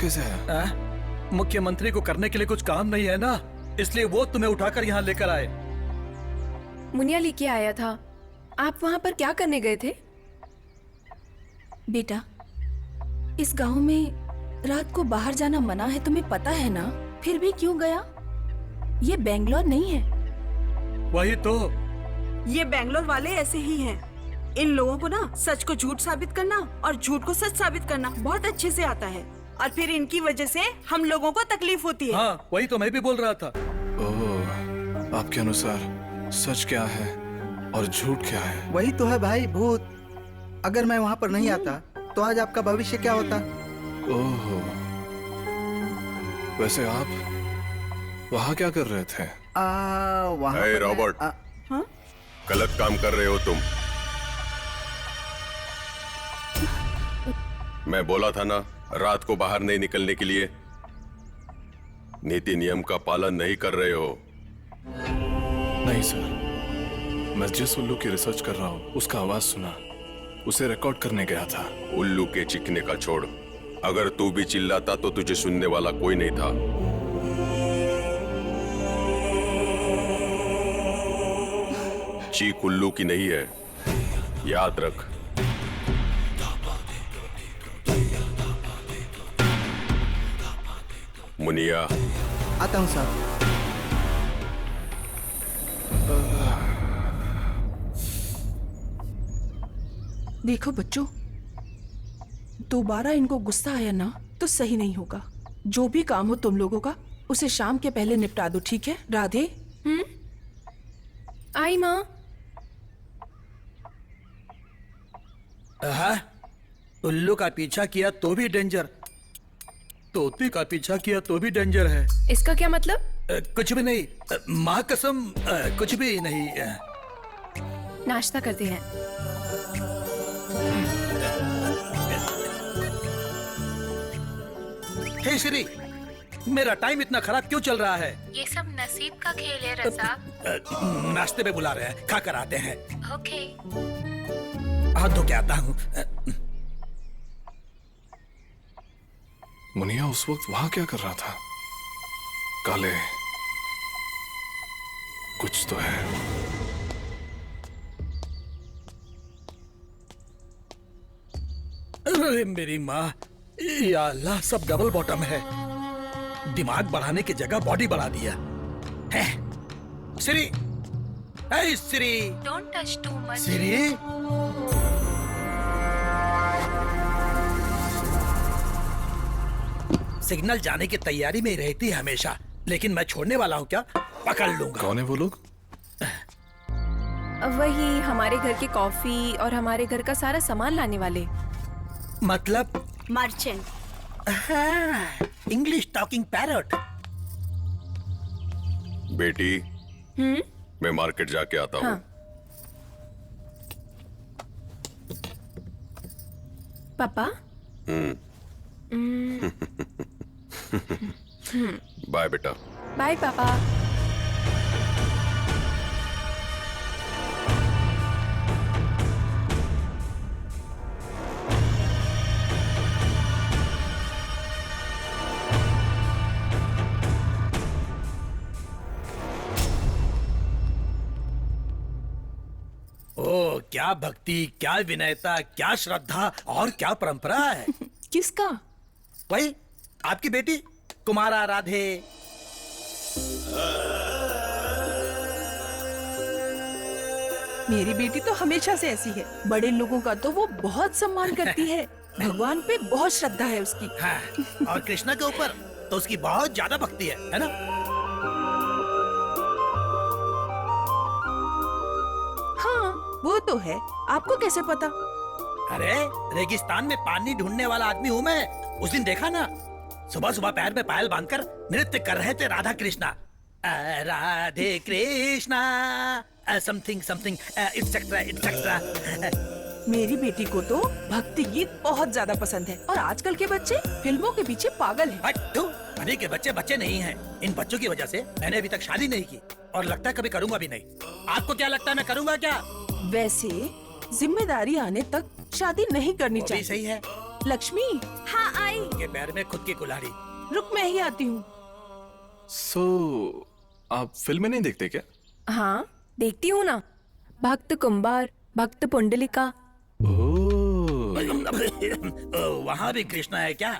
कैसे है? मुख्यमंत्री को करने के लिए कुछ काम नहीं है ना, इसलिए वो तुम्हें उठाकर यहाँ लेकर आए। मुनिया लेके आया था। आप वहाँ पर क्या करने गए थे? बेटा, इस गांव में रात को बाहर जाना मना है, तुम्हें पता है ना? फिर भी क्यों गया? ये बेंगलोर नहीं है। वही तो। ये बेंगलोर वाले ऐसे ही हैं। इन लोगों को ना सच को झूठ साबित करना और झूठ को सच साबित करना बहुत अच्छे से आता है, और फिर इनकी वजह से हम लोगों को तकलीफ होती है। हाँ, वही तो मैं भी बोल रहा था। ओह, आपके अनुसार सच क्या है और झूठ क्या है? वही तो है भाई, भूत। अगर मैं वहाँ पर नहीं आता तो आज आपका भविष्य क्या होता? ओह, वैसे आप वहाँ क्या कर रहे थे? वहाँ हे रॉबर्ट, गलत काम कर रहे हो तुम। मैं बोला था ना, रात को बाहर नहीं निकलने के लिए। नीति नियम का पालन नहीं कर रहे हो। नहीं सर, मैं जिस उल्लू की रिसर्च कर रहा हूँ उसका आवाज सुना, उसे रिकॉर्ड करने गया था। उल्लू के चीखने का छोड़, अगर तू भी चिल्लाता तो तुझे सुनने वाला कोई नहीं था। चीख उल्लू की नहीं है, याद रख। मुनिया, आता हूँ साहब। देखो बच्चों, दोबारा इनको गुस्सा आया ना तो सही नहीं होगा। जो भी काम हो तुम लोगों का, उसे शाम के पहले निपटा दो, ठीक है? राधे। आई माँ। उल्लू का पीछा किया तो भी डेंजर, तोते का पीछा किया तो भी डेंजर है। इसका क्या मतलब? कुछ भी नहीं, माँ कसम, कुछ भी नहीं। नाश्ता करते हैं। हे श्री, मेरा टाइम इतना खराब क्यों चल रहा है? ये सब नसीब का खेल है रजा। नाश्ते में बुला रहे हैं, खा कर आते हैं। ओके। हाथ धो के आता हूँ। मुनिया उस वक्त वहां क्या कर रहा था? काले, कुछ तो है। अरे मेरी माँ, या अल्लाह, सब डबल बॉटम है। दिमाग बढ़ाने की जगह बॉडी बढ़ा दिया है। Shri, hey, Shri, don't touch too much. Shri, signal जाने की तैयारी में रहती है हमेशा, लेकिन मैं छोड़ने वाला हूँ क्या? पकड़ लूंगा। कौन है वो लोग? वही हमारे घर की कॉफी और हमारे घर का सारा सामान लाने वाले। मतलब? मर्चेंट। English talking parrot. बेटी, मैं मार्केट जाके आता हूँ। पापा। बाय बेटा। बाय पापा। ओ, क्या भक्ति, क्या विनयता, क्या श्रद्धा और क्या परंपरा है। किसका? वही आपकी बेटी कुमारा राधे। मेरी बेटी तो हमेशा से ऐसी है। बड़े लोगों का तो वो बहुत सम्मान करती है। भगवान पे बहुत श्रद्धा है उसकी। हाँ, और कृष्णा के ऊपर तो उसकी बहुत ज्यादा भक्ति है ना? हाँ, वो तो है। आपको कैसे पता? अरे, रेगिस्तान में पानी ढूंढने वाला आदमी हूँ मैं। उस दिन देखा ना, सुबह सुबह पैर में पायल बांधकर नृत्य कर रहे थे Radha Krishna. Radhe Krishna something something et cetera et cetera. मेरी बेटी को तो भक्ति गीत बहुत ज्यादा पसंद है, और आजकल के बच्चे फिल्मों के पीछे पागल हैं। अरे के बच्चे बच्चे नहीं हैं। इन बच्चों की वजह से मैंने अभी तक शादी नहीं की, और लगता है कभी करूंगा भी नहीं। आपको क्या लगता है मैं करूंगा क्या? वैसे जिम्मेदारी आने तक शादी नहीं करनी चाहिए। सही है, लक्ष्मी, हाँ आई। के पैर में खुद की कुल्हाड़ी। रुक, मैं ही आती हूँ। आप फिल्में नहीं देखते क्या? हाँ देखती हूँ ना, भक्त कुंभार, भक्त पुंडलिका। वहाँ भी कृष्णा है क्या?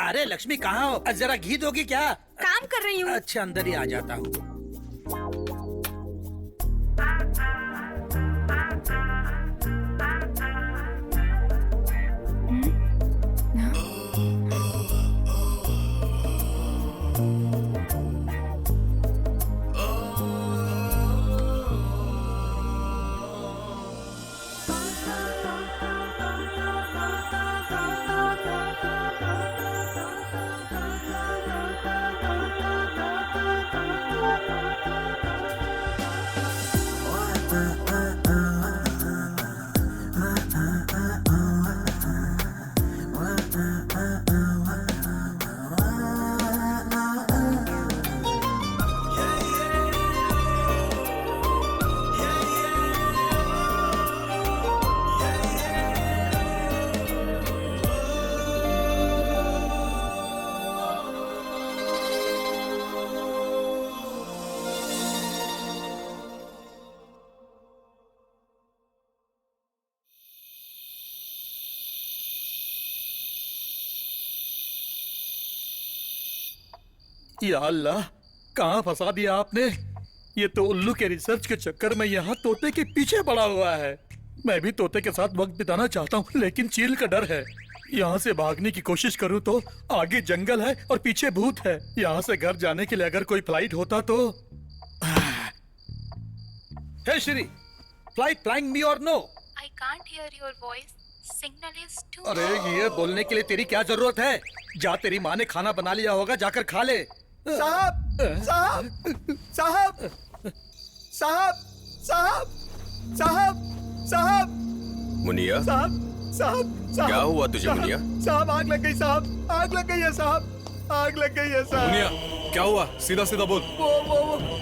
अरे लक्ष्मी कहाँ हो? जरा घी दोगी क्या? काम कर रही हूँ। अच्छा अंदर ही आ जाता हूँ। या अल्लाह, कहाँ फंसा दिया आपने? ये तो उल्लू के रिसर्च के चक्कर में यहाँ तोते के पीछे पड़ा हुआ है। मैं भी तोते के साथ वक्त बिताना चाहता हूँ, लेकिन चील का डर है। यहाँ से भागने की कोशिश करूँ तो आगे जंगल है और पीछे भूत है। यहाँ से घर जाने के लिए अगर कोई फ्लाइट होता तो। हे श्री, फ्लाइट फ्लाइंग मी और no? I can't hear your voice. Signal is too. अरे ये बोलने के लिए तेरी क्या जरूरत है? जा, तेरी माँ ने खाना बना लिया होगा, जाकर खा ले। साहब, साहब, साहब, साहब, साहब, साहब, साहब, मुनिया, साहब, साहब, साहब, क्या हुआ तुझे मुनिया? साहब आग लग गई साहब, आग लग गई है साहब, आग लग गई है साहब। मुनिया, क्या हुआ? सीधा सीधा बोल। वो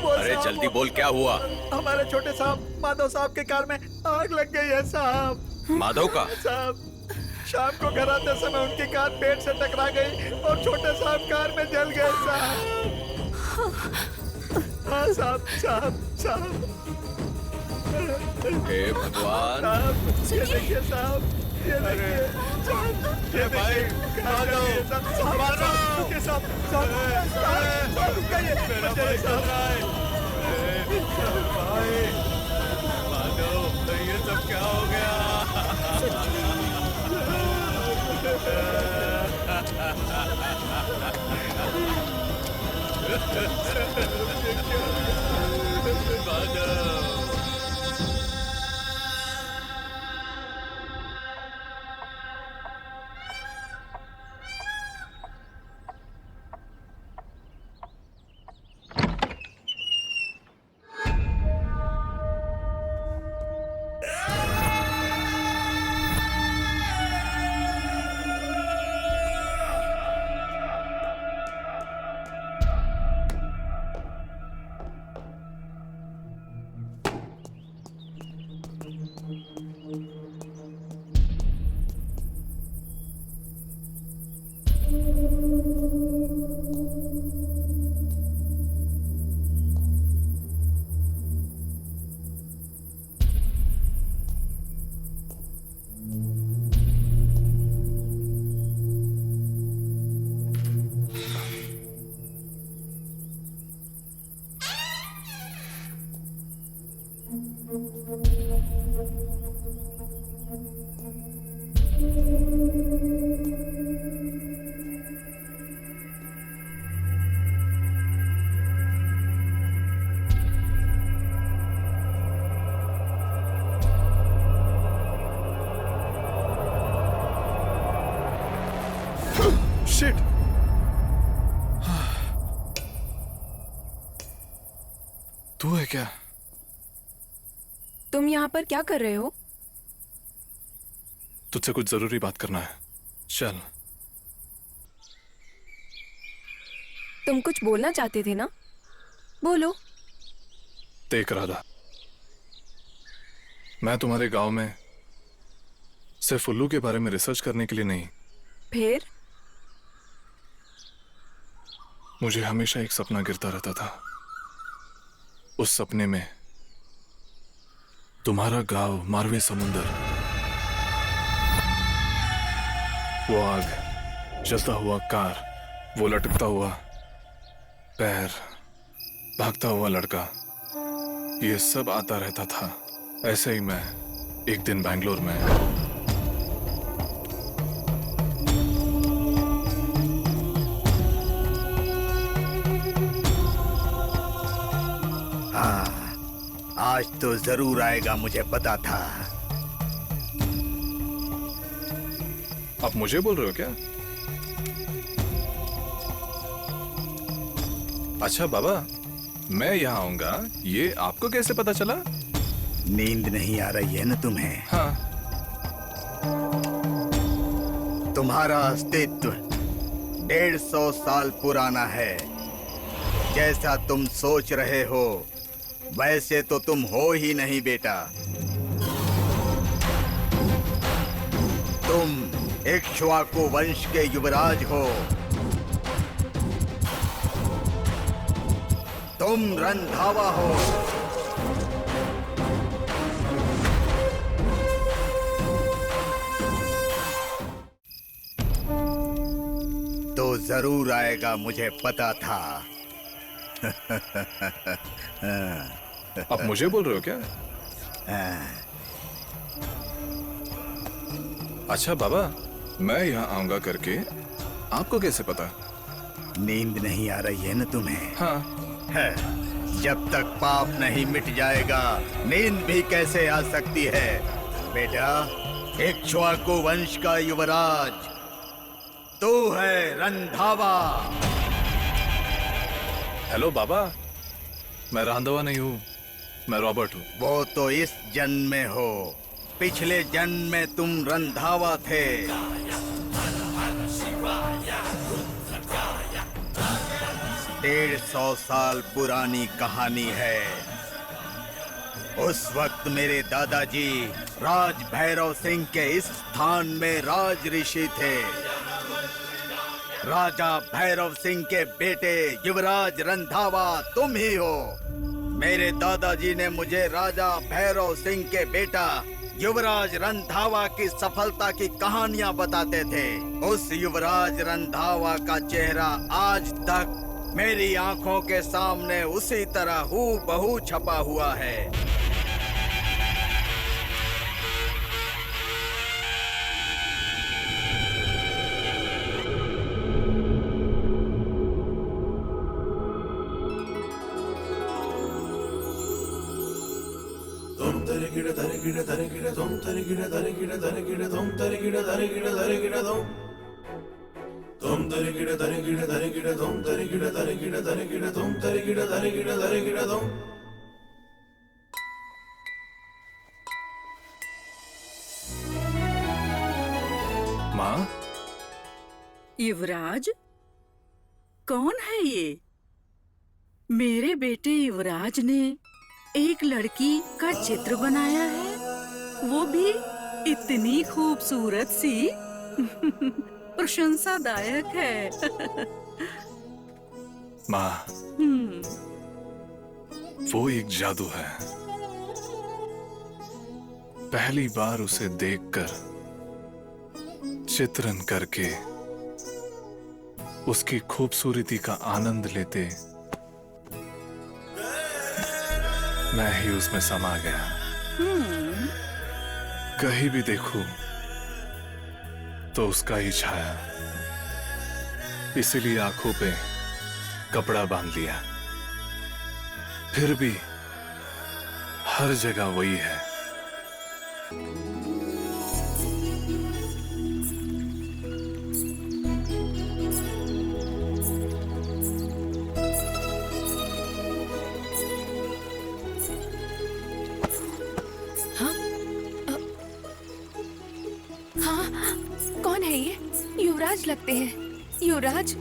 अरे साहब, जल्दी बोल, क्या हुआ? हमारे छोटे साहब माधव साहब के कार में आग लग गई है साहब। माधव का? साहब, शाम को घर आते समय उनकी कार पेड़ से टकरा गई और छोटे साहब कार में जल गए साहब। हाँ साहब, साहब, साहब। हे भगवान। साहब, ये देखिए साहब, ये देखिए साहब, ये भाई, माधव, साहब, माधव के साहब, साहब, साहब, मेरा भाई चल रहा है। भाई, माधव, ये सब क्या हो गया? Shit! तू है क्या? तुम यहाँ पर क्या कर रहे हो? तुझसे कुछ जरूरी बात करना है, चल। तुम कुछ बोलना चाहते थे ना, बोलो। देख राधा, मैं तुम्हारे गांव में सिर्फ उल्लू के बारे में रिसर्च करने के लिए नहीं, फिर मुझे हमेशा एक सपना गिरता रहता था। उस सपने में तुम्हारा गांव, मारवे समुंदर, वो आग, जलता हुआ कार, वो लटकता हुआ पैर, भागता हुआ लड़का, ये सब आता रहता था। ऐसे ही मैं एक दिन बैंगलोर में आज तो जरूर आएगा, मुझे पता था। आप मुझे बोल रहे हो क्या? अच्छा बाबा, मैं यहाँ आऊंगा, ये आपको कैसे पता चला? नींद नहीं आ रही है ना तुम्हें? हाँ। तुम्हारा अस्तित्व 150 साल पुराना है। जैसा तुम सोच रहे हो वैसे तो तुम हो ही नहीं बेटा। तुम इक्ष्वाकु वंश के युवराज हो। तुम रंधावा हो। तो जरूर आएगा, मुझे पता था। आप मुझे बोल रहे हो क्या? अच्छा बाबा, मैं यहाँ आऊंगा करके आपको कैसे पता? नींद नहीं आ रही है ना तुम्हें? हाँ। है। जब तक पाप नहीं मिट जाएगा नींद भी कैसे आ सकती है बेटा। इक्ष्वाकु वंश का युवराज तू है, रंधावा। हेलो बाबा, मैं रंधावा नहीं हूँ, मैं रॉबर्ट हूँ। वो तो इस जन्म में हो, पिछले जन्म में तुम रंधावा थे। 150 साल पुरानी कहानी है। उस वक्त मेरे दादाजी राज भैरव सिंह के इस स्थान में राज ऋषि थे। राजा भैरव सिंह के बेटे युवराज रंधावा तुम ही हो। मेरे दादाजी ने मुझे राजा भैरव सिंह के बेटा युवराज रंधावा की सफलता की कहानियां बताते थे। उस युवराज रंधावा का चेहरा आज तक मेरी आंखों के सामने उसी तरह हूबहू छपा हुआ है। माँ, युवराज, कौन है ये? मेरे बेटे युवराज ने एक लड़की का चित्र बनाया है, वो भी इतनी खूबसूरत सी। प्रशंसादायक है। माँ, वो एक जादू है। पहली बार उसे देखकर, चित्रण करके, उसकी खूबसूरती का आनंद लेते मैं ही उसमें समा गया। कहीं भी देखूं तो उसका ही छाया। इसीलिए आंखों पे कपड़ा बांध लिया। फिर भी हर जगह वही है। कौन है ये? युवराज लगते हैं। युवराज,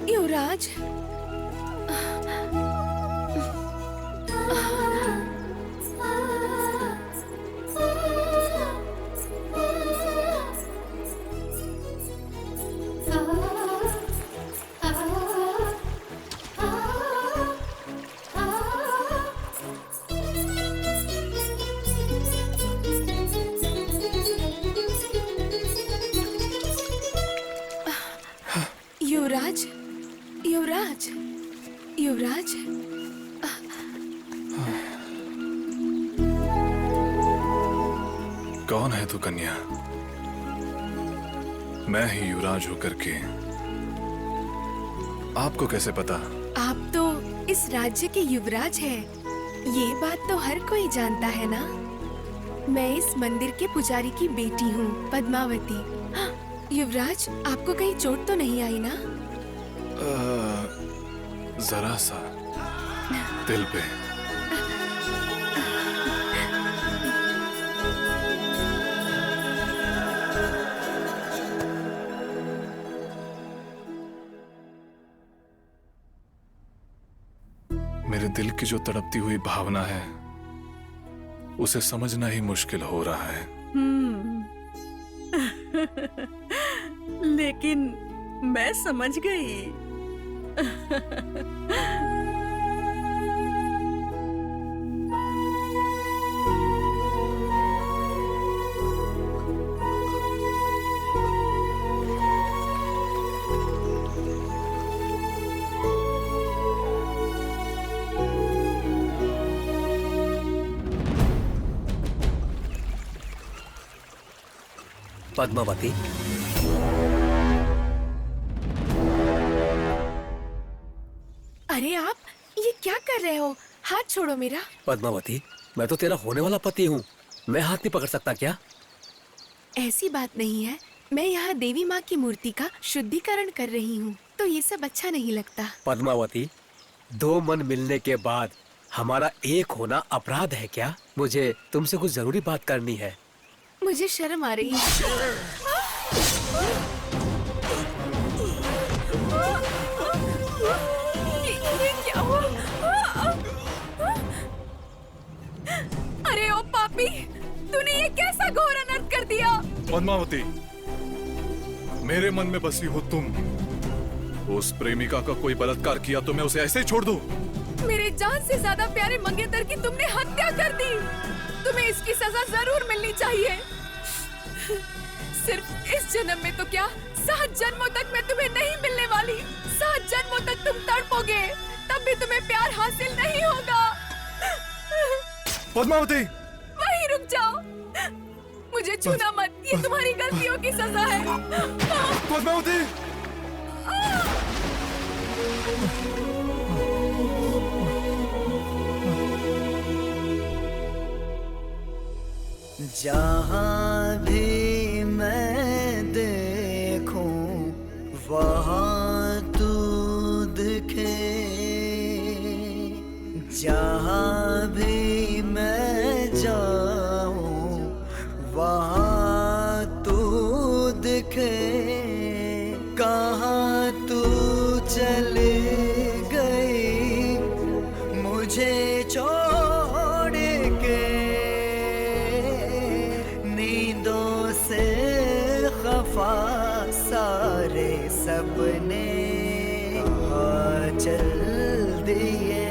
युवराज। कौन है तू कन्या? मैं ही युवराज होकर के। आपको कैसे पता? आप तो इस राज्य के युवराज हैं। ये बात तो हर कोई जानता है ना। मैं इस मंदिर के पुजारी की बेटी हूँ, पद्मावती। हाँ, युवराज, आपको कहीं चोट तो नहीं आई ना? जरा सा दिल पे। मेरे दिल की जो तड़पती हुई भावना है उसे समझना ही मुश्किल हो रहा है। लेकिन मैं समझ गई। पद्मावती, अरे आप ये क्या कर रहे हो? हाथ छोड़ो मेरा। पद्मावती, मैं तो तेरा होने वाला पति हूँ। मैं हाथ नहीं पकड़ सकता क्या? ऐसी बात नहीं है। मैं यहाँ देवी माँ की मूर्ति का शुद्धिकरण कर रही हूँ, तो ये सब अच्छा नहीं लगता। पद्मावती, दो मन मिलने के बाद हमारा एक होना अपराध है क्या? मुझे तुमसे कुछ जरूरी बात करनी है। मुझे शर्म आ रही है। ये क्या हुआ? अरे ओ पापी, तूने ये कैसा घोर अनर्थ कर दिया? पद्मावती, मेरे मन में बसी हो तुम। उस प्रेमिका का कोई बलात्कार किया तो मैं उसे ऐसे ही छोड़ दूं? मेरे जान से ज्यादा प्यारे मंगेतर की तुमने हत्या कर दी। तुम्हें इसकी सजा जरूर मिलनी चाहिए। सिर्फ इस जन्म में तो क्या, 7 जन्मों तक मैं तुम्हें नहीं मिलने वाली। 7 जन्मों तक तुम तड़पोगे, तब भी तुम्हें प्यार हासिल नहीं होगा। पद्मावती, वहीं रुक जाओ। मुझे छूना मत, ये तुम्हारी गलतियों की सजा है। पद्मावती, जहाँ भी मैं देखूं वहाँ तू दिखे, जहाँ भी मैं जाऊं वहाँ तू दिखे। कहाँ तू चली गई मुझे छोड़ के, नींदों से खफा सारे सपने चल दिए।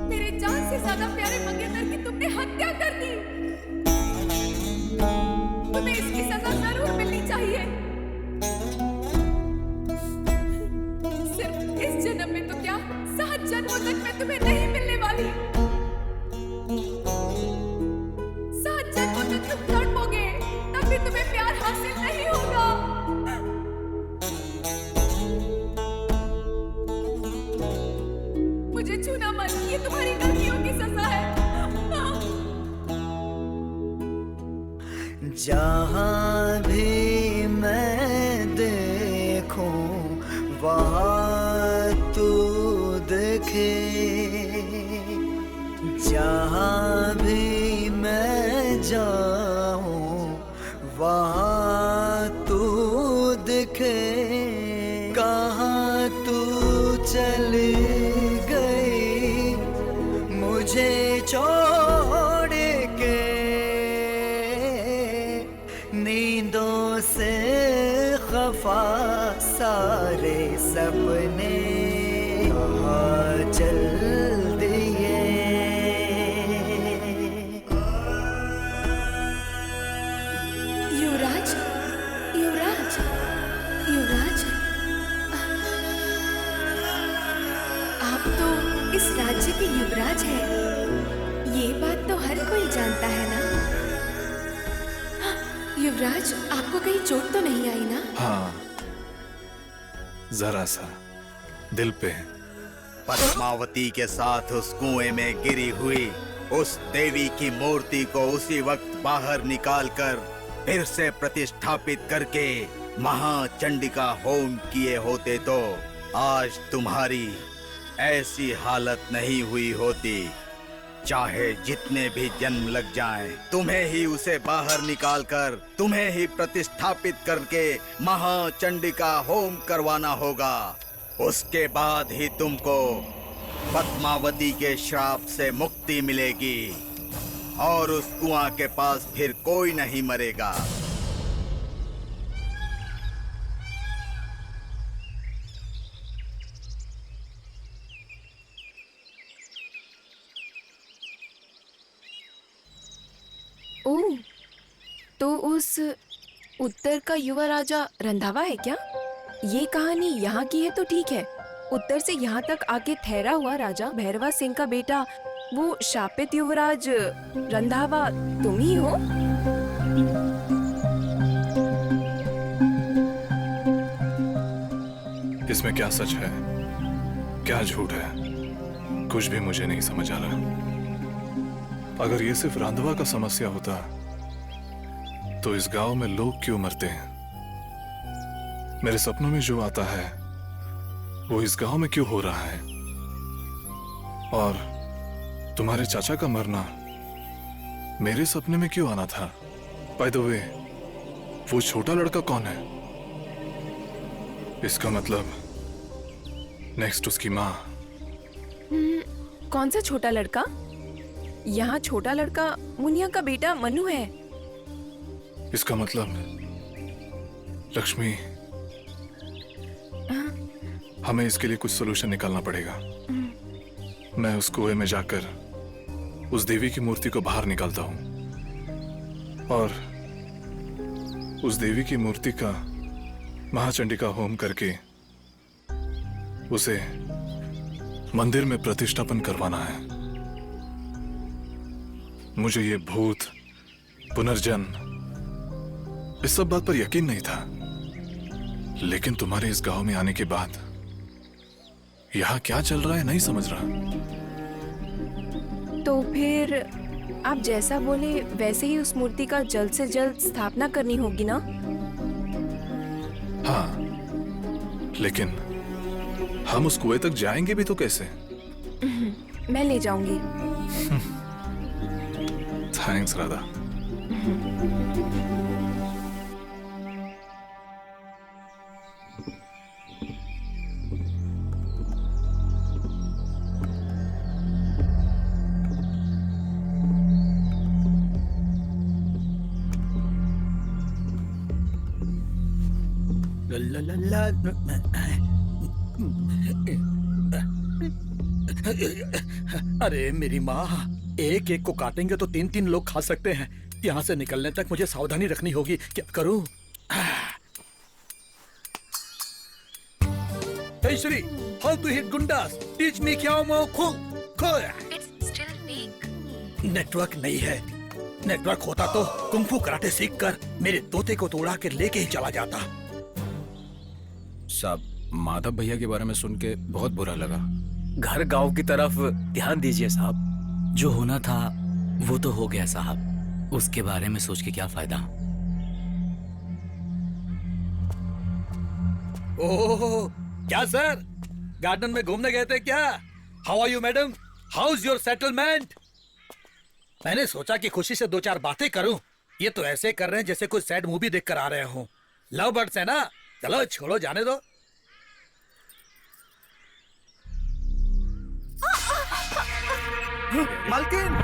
मेरे जान से ज्यादा प्यारे मंगेतर की तुमने हत्या कर दी। तुम्हें इसकी सजा जरूर मिलनी चाहिए। सिर्फ इस जन्म में तो क्या, 7 जन्मों तक मैं तुम्हें नहीं मिलने वाली। 7 जन्मों तक तुम तड़पोगे, तब भी तुम्हें प्यार हासिल नहीं होगा। मुझे छूना मत, ये तुम्हारी गलतियों की सजा है। जहाँ भी मैं देखूं वहाँ तू दिखे, जहाँ भी मैं जाऊं वहाँ तू दिखे। कहाँ तू चली गई मुझे छोड़ के, नींदों से खफा सारे सपने चल दिए। युवराज, युवराज, युवराज, युवराज है, ये बात तो हर कोई जानता है ना। हाँ, युवराज, आपको कहीं चोट तो नहीं आई ना? हाँ, जरा सा दिल पे। पद्मावती के साथ उस कुएं में गिरी हुई उस देवी की मूर्ति को उसी वक्त बाहर निकालकर फिर से प्रतिष्ठापित करके महाचंडिका होम किए होते तो आज तुम्हारी ऐसी हालत नहीं हुई होती। चाहे जितने भी जन्म लग जाएं, तुम्हें ही उसे बाहर निकालकर तुम्हें ही प्रतिष्ठापित करके महाचंडिका होम करवाना होगा। उसके बाद ही तुमको पद्मावती के श्राप से मुक्ति मिलेगी और उस कुआं के पास फिर कोई नहीं मरेगा। ओह, तो उस उत्तर का युवा राजा रंधावा है क्या? ये कहानी यहाँ की है तो ठीक है। उत्तर से यहाँ तक आके ठहरा हुआ राजा भैरवा सिंह का बेटा, वो शापित युवराज रंधावा तुम ही हो? इसमें क्या सच है, क्या झूठ है, कुछ भी मुझे नहीं समझ आ रहा। अगर ये सिर्फ रांधवा का समस्या होता तो इस गांव में लोग क्यों मरते हैं? मेरे सपनों में जो आता है वो इस गांव में क्यों हो रहा है? और तुम्हारे चाचा का मरना मेरे सपने में क्यों आना था? बाय द वे, वो छोटा लड़का कौन है? इसका मतलब नेक्स्ट उसकी माँ। कौन सा छोटा लड़का? यहाँ छोटा लड़का मुनिया का बेटा मनु है। इसका मतलब लक्ष्मी, हमें इसके लिए कुछ सोल्यूशन निकालना पड़ेगा। मैं उस कुएं में जाकर उस देवी की मूर्ति को बाहर निकालता हूं और उस देवी की मूर्ति का महाचंडिका होम करके उसे मंदिर में प्रतिष्ठापन करवाना है। मुझे ये भूत, पुनर्जन्म, इस सब बात पर यकीन नहीं था, लेकिन तुम्हारे इस गांव में आने के बाद यहाँ क्या चल रहा है नहीं समझ रहा। तो फिर आप जैसा बोले वैसे ही उस मूर्ति का जल्द से जल्द स्थापना करनी होगी ना? हाँ, लेकिन हम उस कुएं तक जाएंगे भी तो कैसे? मैं ले जाऊंगी। थैंक्स राधा। अरे मेरी माँ, एक एक को काटेंगे तो 3-3 लोग खा सकते हैं। यहाँ से निकलने तक मुझे सावधानी रखनी होगी। क्या करूँ? Hey Shri, how to hit gundas? Teach me क्या मो kho kho. It's still weak. Network नहीं है। नेटवर्क होता तो कुंफू कराटे सीख कर मेरे तोते को तोड़ा के लेके ही चला जाता। साहब, माधव भैया के बारे में सुन के बहुत बुरा लगा। घर गांव की तरफ ध्यान दीजिए साहब। जो होना था वो तो हो गया साहब, उसके बारे में सोच के क्या फायदा। ओह, क्या सर, गार्डन में घूमने गए थे क्या? How are you madam? How is your settlement? मैंने सोचा कि खुशी से 2-4 बातें करूं। ये तो ऐसे कर रहे हैं जैसे कोई सैड मूवी देख कर आ रहे हूं। लव बर्ड्स है ना? चलो छोड़ो, जाने दो। मालकिन,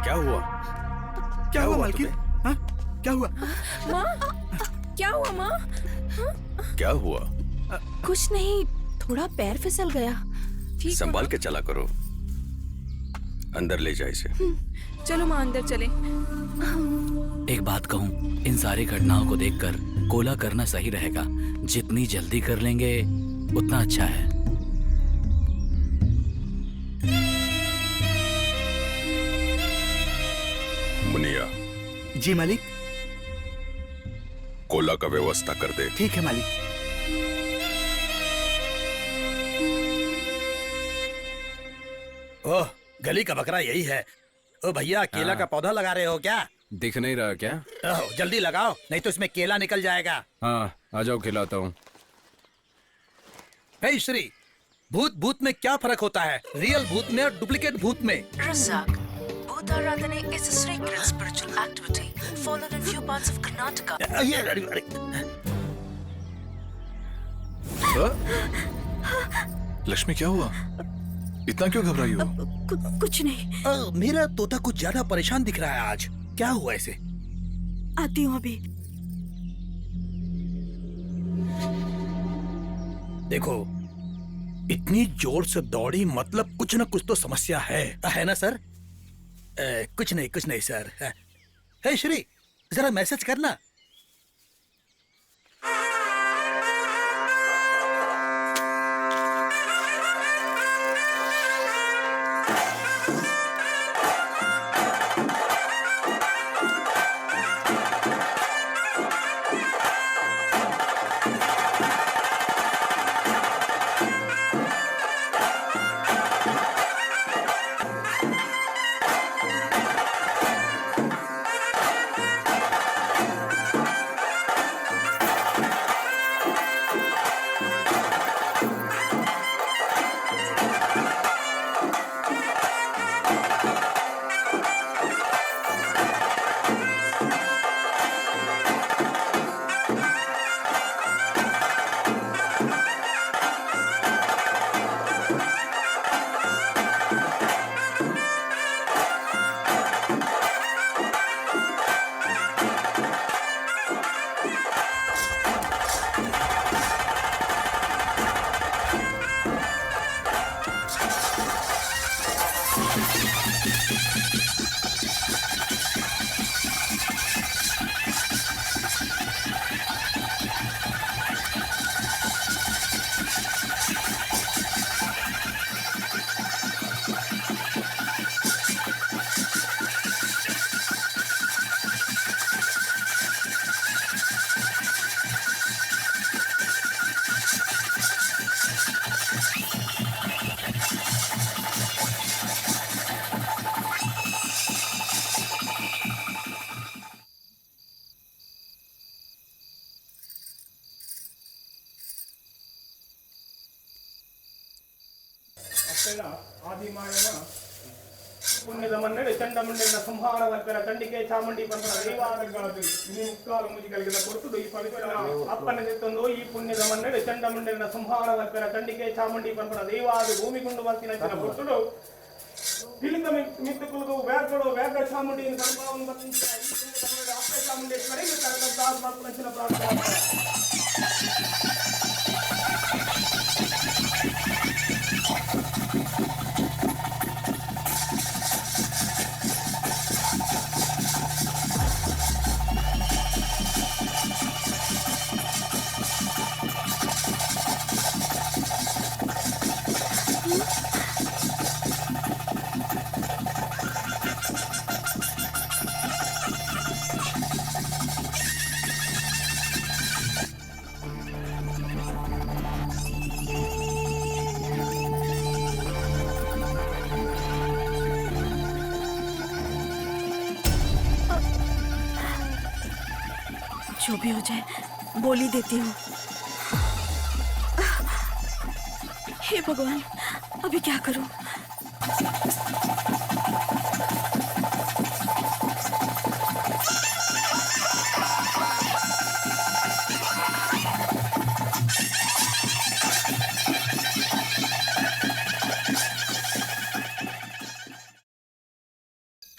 क्या हुआ? क्या हुआ मालकिन? हाँ? क्या हुआ? माँ, क्या हुआ माँ? क्या हुआ? कुछ नहीं, थोड़ा पैर फिसल गया। ठीक संभाल के चला करो। अंदर ले जाए इसे। चलो माँ, अंदर चले। एक बात कहूँ, इन सारी घटनाओं को देखकर कोला करना सही रहेगा। जितनी जल्दी कर लेंगे उतना अच्छा है। जी मालिक। कोला का व्यवस्था कर दे। ठीक है मालिक। ओह, गली का बकरा यही है। ओ भैया, केला का पौधा लगा रहे हो क्या? दिख नहीं रहा क्या? ओह, जल्दी लगाओ, नहीं तो इसमें केला निकल जाएगा। हाँ, आ जाओ खिलाता हूँ। हे श्री, भूत भूत में क्या फर्क होता है? रियल भूत में और डुप्लीकेट भूत में? Razak, Bhutaradhane is a sacred spiritual activity followed in few parts of Karnataka. Lakshmi, क्या हुआ? इतना क्यों घबराई हो? कुछ नहीं। मेरा तोता कुछ ज्यादा परेशान दिख रहा है आज। क्या हुआ इसे? आती हूँ अभी। देखो, इतनी जोर से दौड़ी, मतलब कुछ न कुछ तो समस्या है ना सर? कुछ नहीं सर। हे श्री, जरा मैसेज करना। పుణ్యదమన్నడు చండముండిన సంహార దగ్గర చండికే చాముండి పంపన దైవాదగాదు నీ ముక్కాలు ముది కలిగిన కొడుతుడు ఈ పవిత్ర అప్పన చెప్తుందో ఈ పుణ్యదమన్నడు చండముండిన సంహార దగ్గర చండికే చాముండి పంపన దైవాదు భూమికుండు వంతిన కొడుతుడు పిలింగ మిత్తుకులు వేగ చాముండి సంభావం వర్తించిన ఈ పుణ్యదమన్నడు అప్పే చాముండేశ్వరి కరకదాత్మకున ప్రార్థన जो भी हो जाए बोली देती हूँ। हे भगवान, अभी क्या करूं?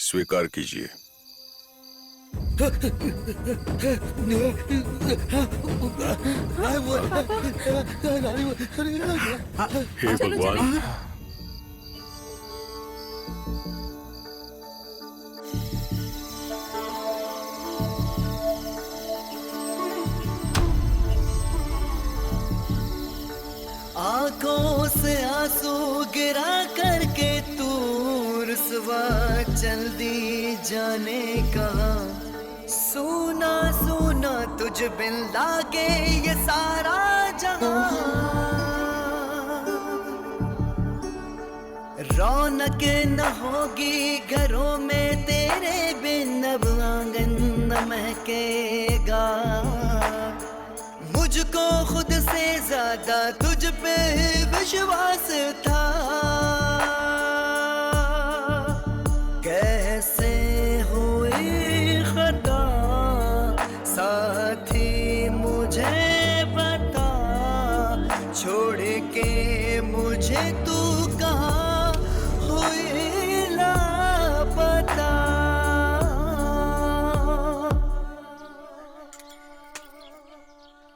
स्वीकार कीजिए। हे भगवान, आंखों से आंसू गिरा करके तू रुसवा चल दी जाने कहा, सूना सूना तुझ बिन लागे ये सारा जहां, रौनक न होगी घरों में तेरे बिन, अब आंगन न महकेगा। मुझको खुद से ज्यादा तुझ पे विश्वास था, कैसे हुई खता साथी मुझे बता, छोड़ के मुझे तू कहाँ हुई लापता।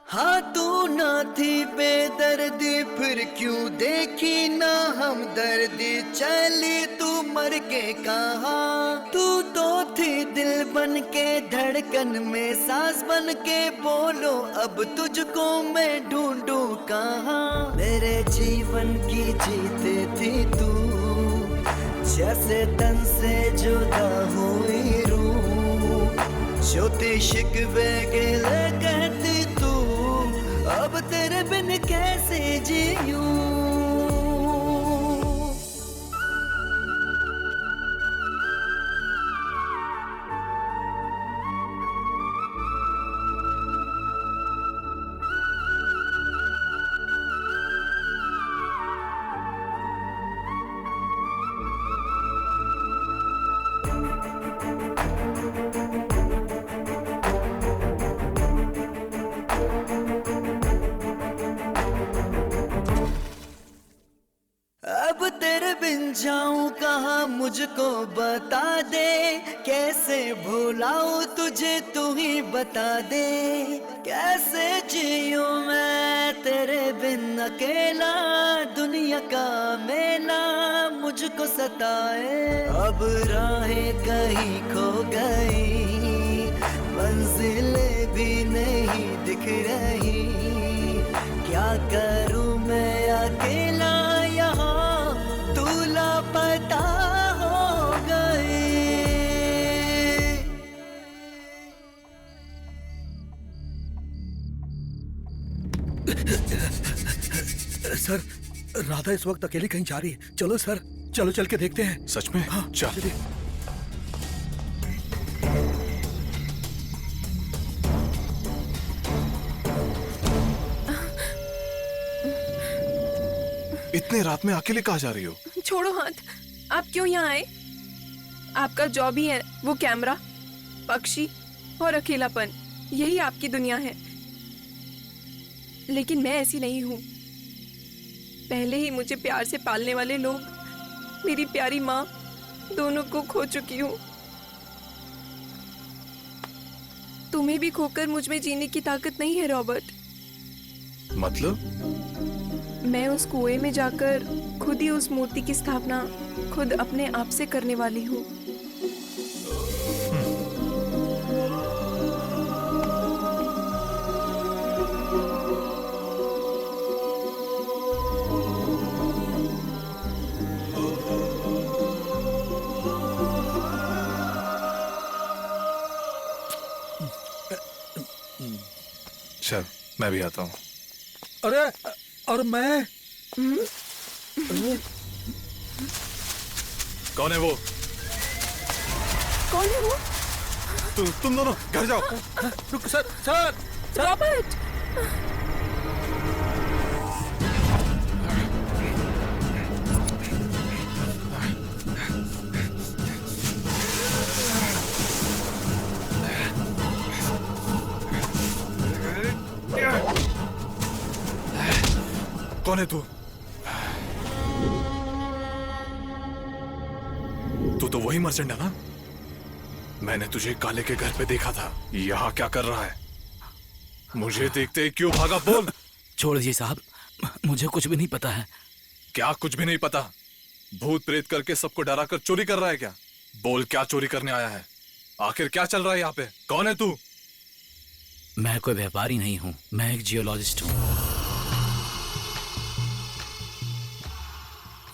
हाँ तू ना थी बेदर्दी, फिर क्यों देखी ना हमदर्दी, चली तू मर के कहाँ। तू तो थी दिल बन के धड़कन में सांस बन के, बोलो अब तुझको मैं ढूंढूं कहाँ। मेरे जीवन की जीते थी तू, जैसे तन से जुदा हुई रूह, छोटी शिकवे गिले कहती तू, अब तेरे बिन कैसे जीऊं। अब तेरे बिन जाऊं कहाँ मुझको बता दे, कैसे भुलाऊं तुझे तू ही बता दे। कैसे जीऊं मैं तेरे बिन अकेला, दुनिया का मेला मुझको सताए। अब राहें कहीं खो गई, मंजिलें भी नहीं दिख रही, क्या करूं मैं अकेला यहाँ, तू लापता हो गई। सर, राधा इस वक्त अकेली कहीं जा रही है। चलो सर, चलो चल के देखते हैं। सच में? हाँ चल। चलिए। इतने रात में अकेले कहाँ जा रही हो? छोड़ो हाथ, आप क्यों यहाँ आए? आपका जॉब ही है वो कैमरा, पक्षी और अकेलापन, यही आपकी दुनिया है। लेकिन मैं ऐसी नहीं हूँ। पहले ही मुझे प्यार से पालने वाले लोग, मेरी प्यारी माँ, दोनों को खो चुकी हूँ। तुम्हें भी खोकर मुझ में जीने की ताकत नहीं है रॉबर्ट। मतलब? मैं उस कुएं में जाकर खुद ही उस मूर्ति की स्थापना खुद अपने आप से करने वाली हूँ। चल, मैं भी आता हूँ। अरे, और मैं? कौन है वो? कौन है वो? तुम दोनों घर जाओ। रुक सर, सर, रॉबर्ट! कौन है तू? तू तो वही मर्चेंट है ना? मैंने तुझे काले के घर पे देखा था। यहाँ क्या कर रहा है? मुझे देखते ही क्यों भागा? बोल। छोड़ दीजिए साहब, मुझे कुछ भी नहीं पता है। क्या कुछ भी नहीं पता? भूत प्रेत करके सबको डरा कर चोरी कर रहा है क्या? बोल, क्या चोरी करने आया है? आखिर क्या चल रहा है यहाँ पे? कौन है तू? मैं कोई व्यापारी नहीं हूँ, मैं एक जियोलॉजिस्ट हूँ।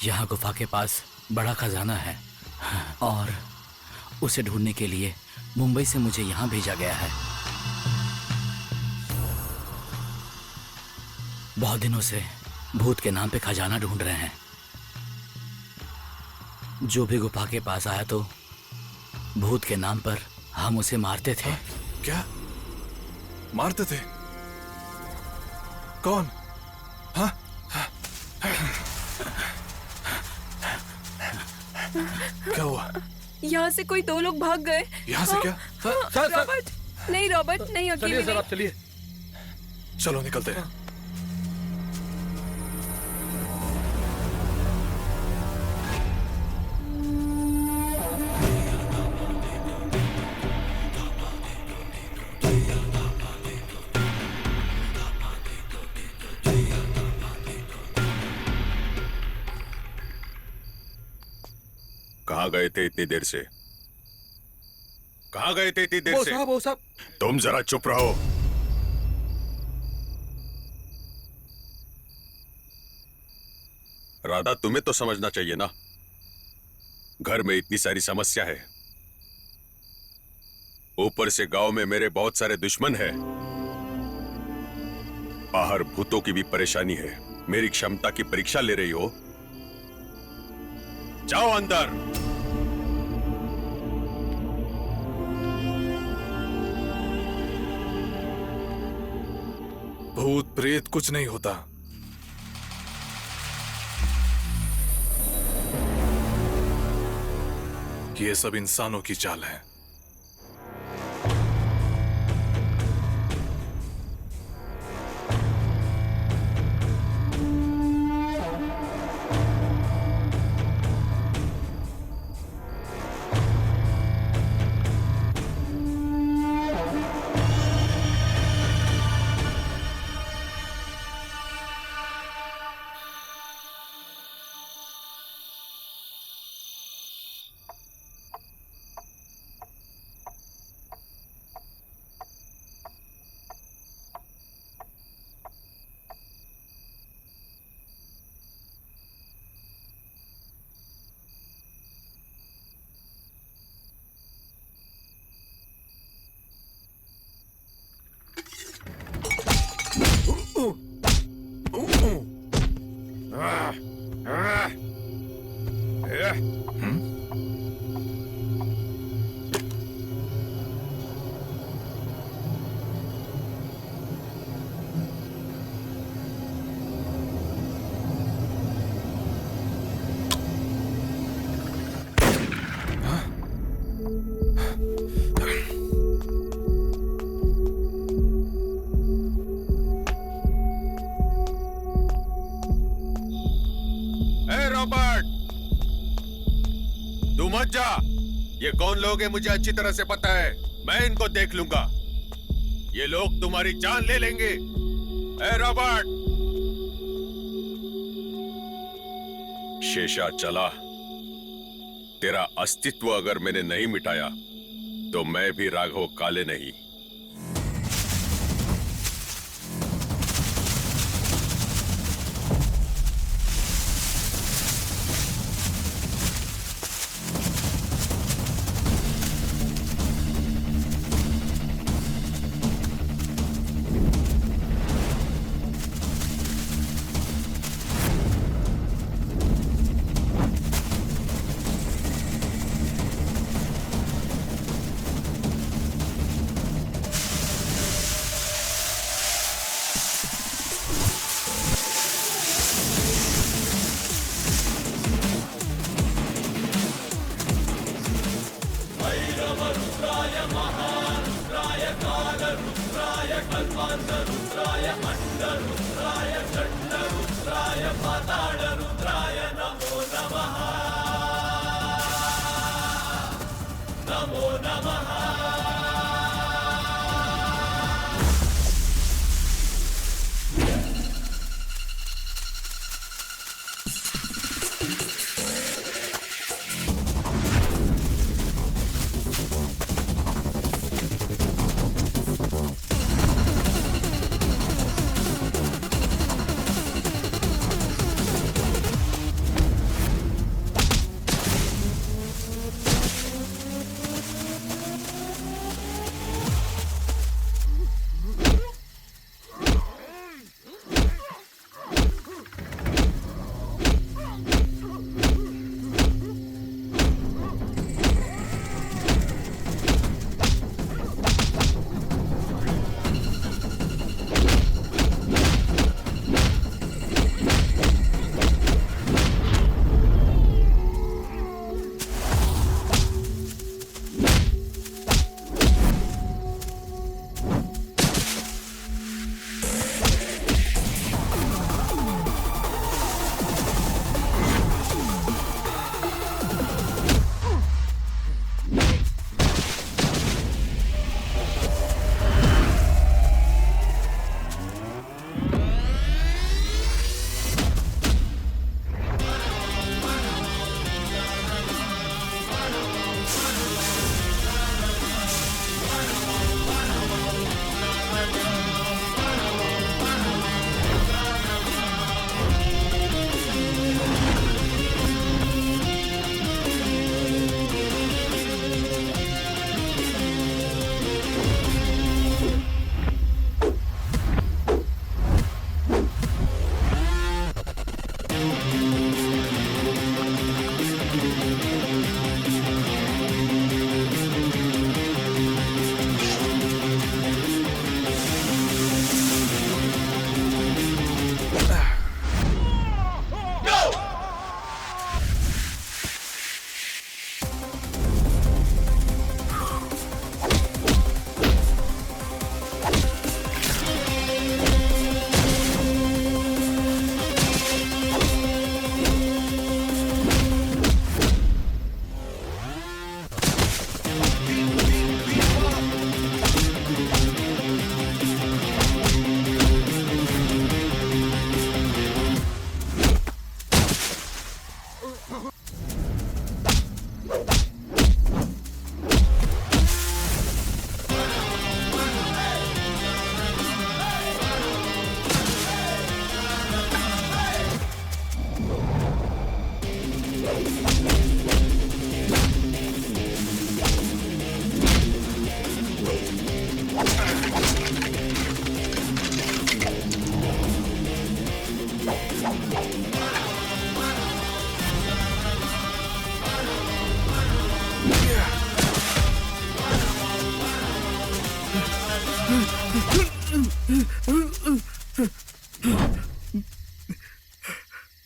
यहाँ गुफा के पास बड़ा खजाना है और उसे ढूंढने के लिए मुंबई से मुझे यहाँ भेजा गया है। बहुत दिनों से भूत के नाम पे खजाना ढूंढ रहे हैं। जो भी गुफा के पास आया तो भूत के नाम पर हम उसे मारते थे। क्या मारते थे? कौन? हाँ? क्या हुआ? यहाँ से कोई 2 लोग भाग गए। यहाँ से क्या? रॉबर्ट, नहीं रॉबर्ट, नहीं अकेले चलिए सर, नहीं। आप चलिए। चलो निकलते हैं। कहाँ गए थे इतनी देर से? कहाँ गए थे इतनी देर से? वो साहब। तुम जरा चुप रहो। राधा, तुम्हें तो समझना चाहिए ना, घर में इतनी सारी समस्या है, ऊपर से गांव में मेरे बहुत सारे दुश्मन हैं, बाहर भूतों की भी परेशानी है। मेरी क्षमता की परीक्षा ले रही हो? जाओ अंदर। भूत प्रेत कुछ नहीं होता। ये सब इंसानों की चाल है। मत जा। ये कौन लोग हैं मुझे अच्छी तरह से पता है, मैं इनको देख लूंगा। ये लोग तुम्हारी जान ले लेंगे। ए रॉबर्ट, शेषा चला। तेरा अस्तित्व अगर मैंने नहीं मिटाया तो मैं भी राघव काले नहीं।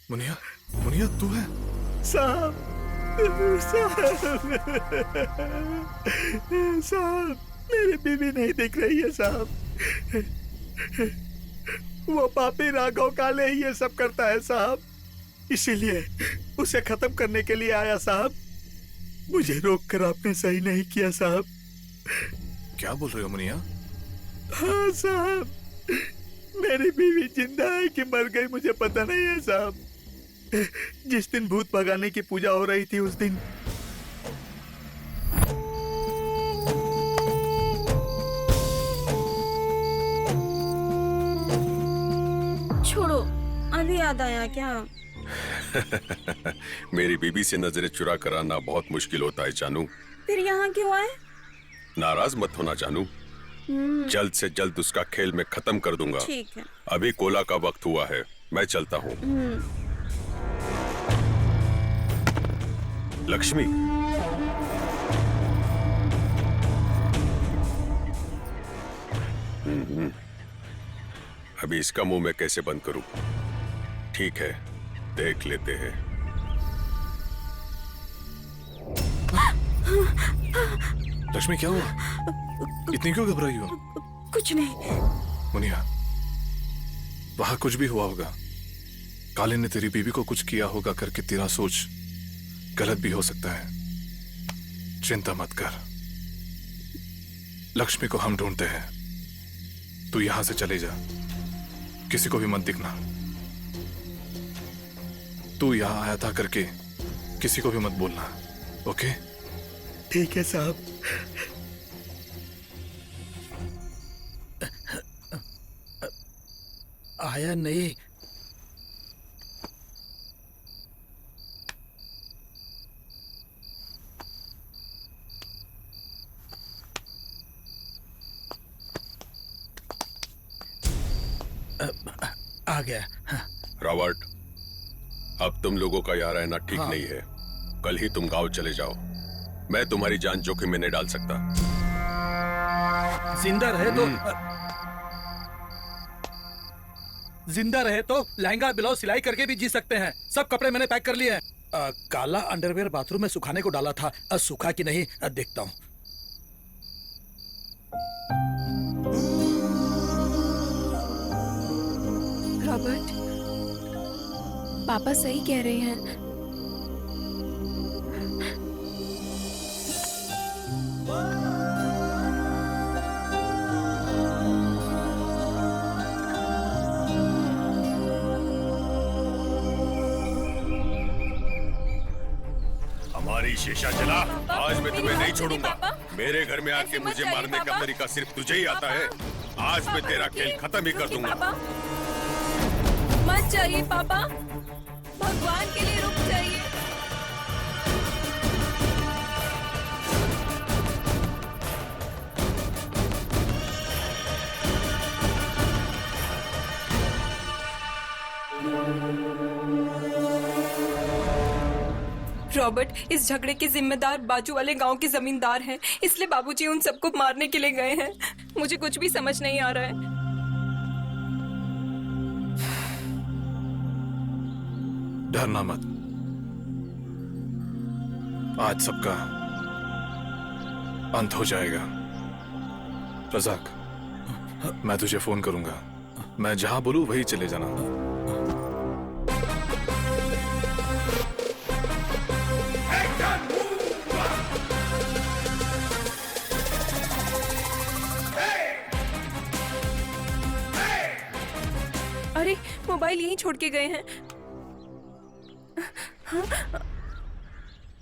मुनिया, मुनिया तू है? साहब, साहब, मेरी बीवी नहीं दिख रही है साहब। वो पापी राघव काले ही ये सब करता है साहब, इसीलिए उसे खत्म करने के लिए आया साहब। मुझे रोककर आपने सही नहीं किया साहब। क्या बोल रहे हो मुनिया? हाँ साहब, मेरी बीवी जिंदा है कि मर गई मुझे पता नहीं है साहब। जिस दिन भूत भगाने की पूजा हो रही थी उस दिन छोड़ो, अभी याद आया क्या? मेरी बीबी से नजरें चुरा कर आना बहुत मुश्किल होता है जानू। फिर यहाँ क्यों आए? नाराज मत होना जानू, जल्द से जल्द उसका खेल मैं खत्म कर दूंगा। ठीक है। अभी कोला का वक्त हुआ है, मैं चलता हूँ। लक्ष्मी, अभी इसका मुंह मैं कैसे बंद करूं? ठीक है, देख लेते हैं। लक्ष्मी क्या हुआ? इतनी क्यों घबराई हो? कुछ नहीं। मुनिया, वहां कुछ भी हुआ होगा। काले ने तेरी बीवी को कुछ किया होगा करके तेरा सोच गलत भी हो सकता है। चिंता मत कर, लक्ष्मी को हम ढूंढते हैं। तू यहां से चले जा, किसी को भी मत दिखना। तू यहां आया था करके किसी को भी मत बोलना, ओके? ठीक है साहब। आया नहीं। आ गया। हाँ। रॉबर्ट, अब तुम लोगों का यहाँ रहना ठीक नहीं है। कल ही तुम गांव चले जाओ। मैं तुम्हारी जान जोखिम में नहीं डाल सकता। जिंदा रहे तो लहंगा ब्लाउज सिलाई करके भी जी सकते हैं। सब कपड़े मैंने पैक कर लिए हैं। काला अंडरवेयर बाथरूम में सुखाने को डाला था, सूखा कि नहीं देखता हूँ। रॉबर्ट, पापा सही कह रहे हैं। हमारी शीशा जला, आज मैं तुम्हें नहीं छोड़ूंगा। मेरे घर में आके मुझे मारने का तरीका सिर्फ तुझे ही आता है। आज मैं तेरा खेल खत्म ही कर दूंगा। मत जाइए पापा, भगवान के लिए रुक जाइए। रॉबर्ट, इस झगड़े के जिम्मेदार बाजू वाले गांव के जमींदार हैं, इसलिए बाबूजी उन सबको मारने के लिए गए हैं। मुझे कुछ भी समझ नहीं आ रहा है। डरना मत, आज सबका अंत हो जाएगा। रजाक, मैं तुझे फोन करूंगा। मैं जहां बोलूं वहीं चले जाना। अरे, मोबाइल यहीं छोड़ के गए हैं। हाँ?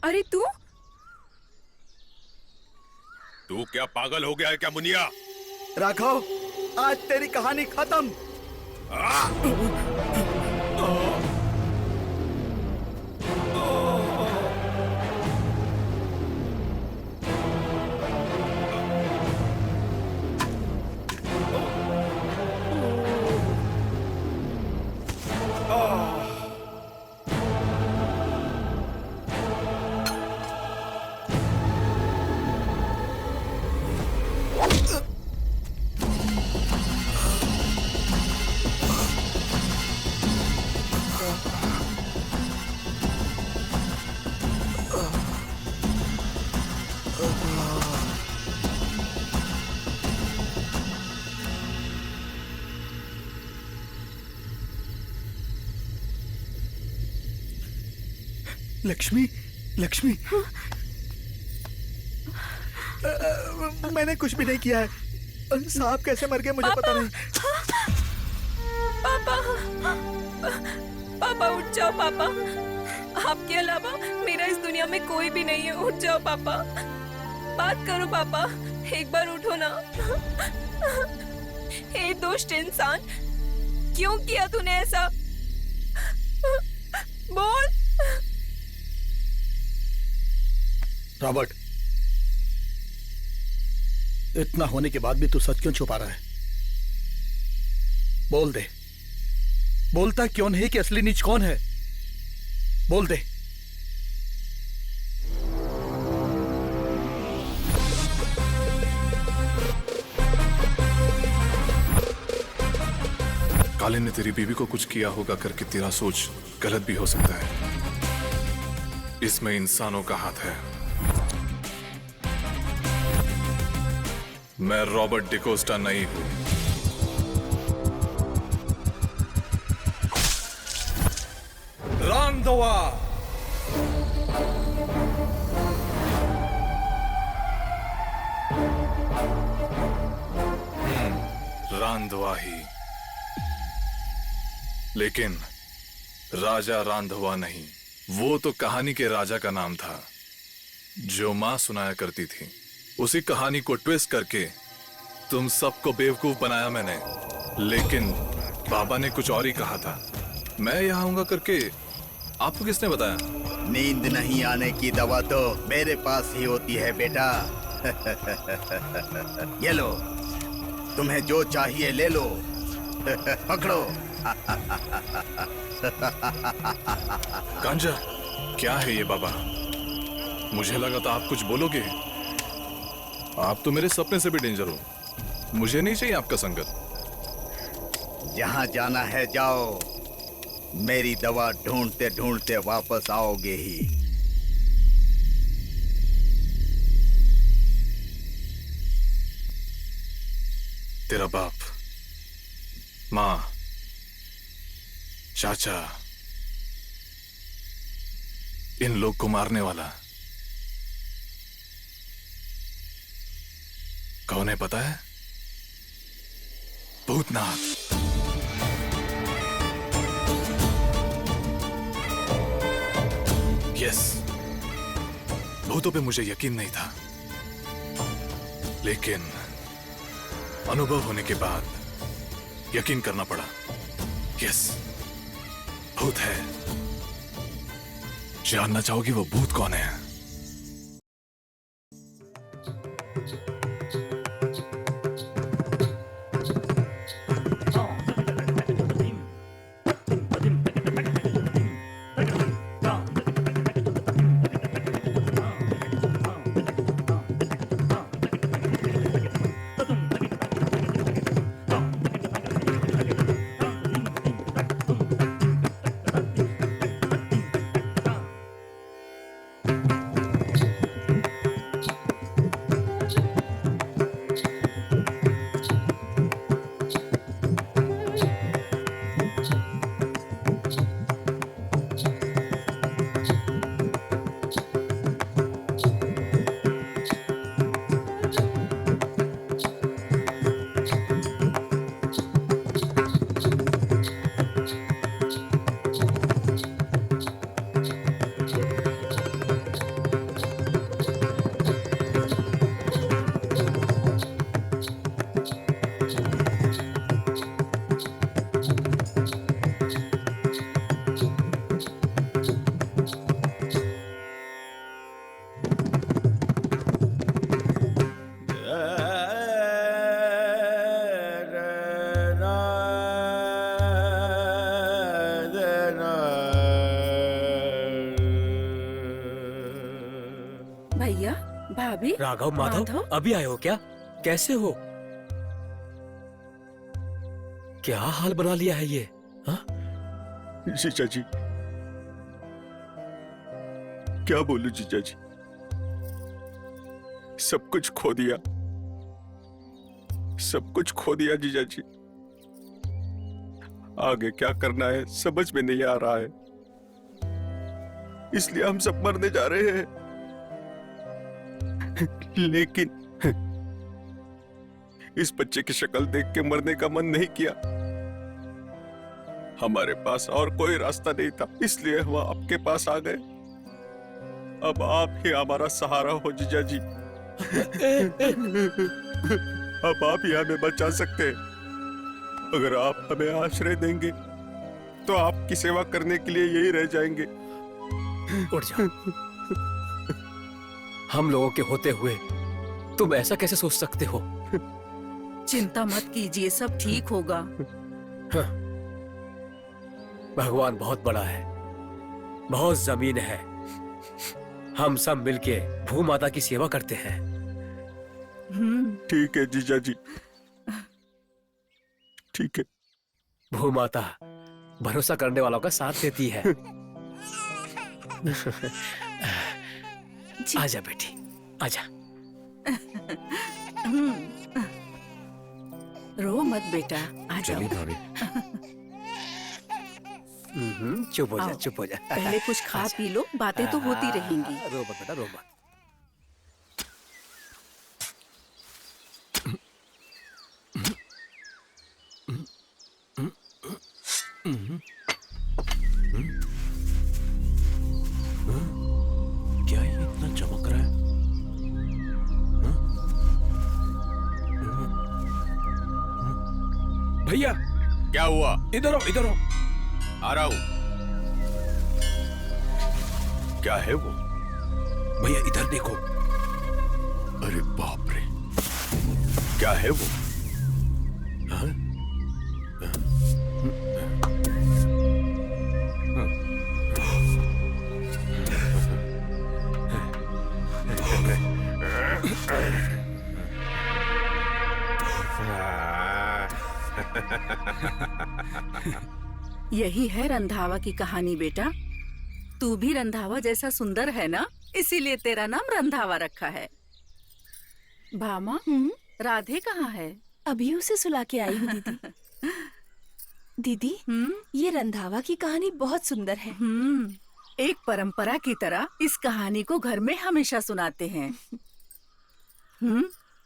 अरे तू क्या पागल हो गया है क्या मुनिया? राघव, आज तेरी कहानी खत्म। लक्ष्मी, लक्ष्मी, मैंने कुछ भी नहीं किया है। सांप कैसे मर गया मुझे पता नहीं। पापा, पापा उठ जाओ पापा। आपके अलावा मेरा इस दुनिया में कोई भी नहीं है। उठ जाओ पापा, बात करो पापा, एक बार उठो ना। हे दुष्ट इंसान, क्यों किया तूने ऐसा? बोल। रॉबर्ट, इतना होने के बाद भी तू सच क्यों छुपा रहा है? बोल दे, बोलता क्यों नहीं कि असली नीच कौन है? बोल दे। काले ने तेरी बीवी को कुछ किया होगा करके तेरा सोच गलत भी हो सकता है। इसमें इंसानों का हाथ है। मैं रॉबर्ट डिकोस्टा नहीं हूं। रांधवा, रांधवा ही, लेकिन राजा रांधवा नहीं। वो तो कहानी के राजा का नाम था जो मां सुनाया करती थी। उसी कहानी को ट्विस्ट करके तुम सबको बेवकूफ बनाया मैंने, लेकिन बाबा ने कुछ और ही कहा था। मैं यहाँ आऊंगा करके आपको किसने बताया? नींद नहीं आने की दवा तो मेरे पास ही होती है बेटा। ये लो, तुम्हें जो चाहिए ले लो। पकड़ो। गांजा, क्या है ये बाबा? मुझे लगा था आप कुछ बोलोगे। आप तो मेरे सपने से भी डेंजर हो। मुझे नहीं चाहिए आपका संगत। जहां जाना है जाओ, मेरी दवा ढूंढते ढूंढते वापस आओगे ही। तेरा बाप, माँ, चाचा, इन लोग को मारने वाला कौन है पता है? भूतनाथ। यस, भूतों पे मुझे यकीन नहीं था, लेकिन अनुभव होने के बाद यकीन करना पड़ा। यस, भूत है। जानना चाहोगे वो भूत कौन है? भैया, भाभी, राघव, माधव, अभी आए हो क्या? कैसे हो? क्या हाल बना लिया है ये? हाँ? जीजा जी, क्या बोलूं जीजा जी, सब कुछ खो दिया, सब कुछ खो दिया जीजा जी। आगे क्या करना है समझ में नहीं आ रहा है। इसलिए हम सब मरने जा रहे हैं। लेकिन इस बच्चे की शक्ल देख के मरने का मन नहीं किया। हमारे पास और कोई रास्ता नहीं था, इसलिए हम आपके पास आ गए। अब आप ही हमारा सहारा हो जीजा जी। अब आप ही हमें बचा सकते हैं। अगर आप हमें आश्रय देंगे तो आपकी सेवा करने के लिए यही रह जाएंगे। उठ जाओ। हम लोगों के होते हुए तुम ऐसा कैसे सोच सकते हो? चिंता मत कीजिए, सब ठीक होगा। हाँ। भगवान बहुत बड़ा है, बहुत जमीन है। हम सब मिलके भूमाता की सेवा करते हैं। ठीक है जीजा जी, ठीक है। भूमाता भरोसा करने वालों का साथ देती है। आजा बेटी, आजा। रो मत बेटा, आ जाओ। चुप हो जा, आओ। चुप हो जा। पहले कुछ खा पी लो, बातें तो होती रहेंगी। रो मत बेटा, रो मत। क्या ये इतना चमक रहा है? भैया क्या हुआ? इधर आओ, इधर आओ। आ रहा हूं। क्या है वो? भैया इधर देखो। अरे बाप रे, क्या है वो? हाँ? यही है रंधावा की कहानी बेटा। तू भी रंधावा जैसा सुंदर है ना, इसीलिए तेरा नाम रंधावा रखा है। भामा, राधे कहाँ है? अभी उसे सुला के आई हूँ दीदी। दीदी, ये रंधावा की कहानी बहुत सुंदर है। एक परंपरा की तरह इस कहानी को घर में हमेशा सुनाते हैं।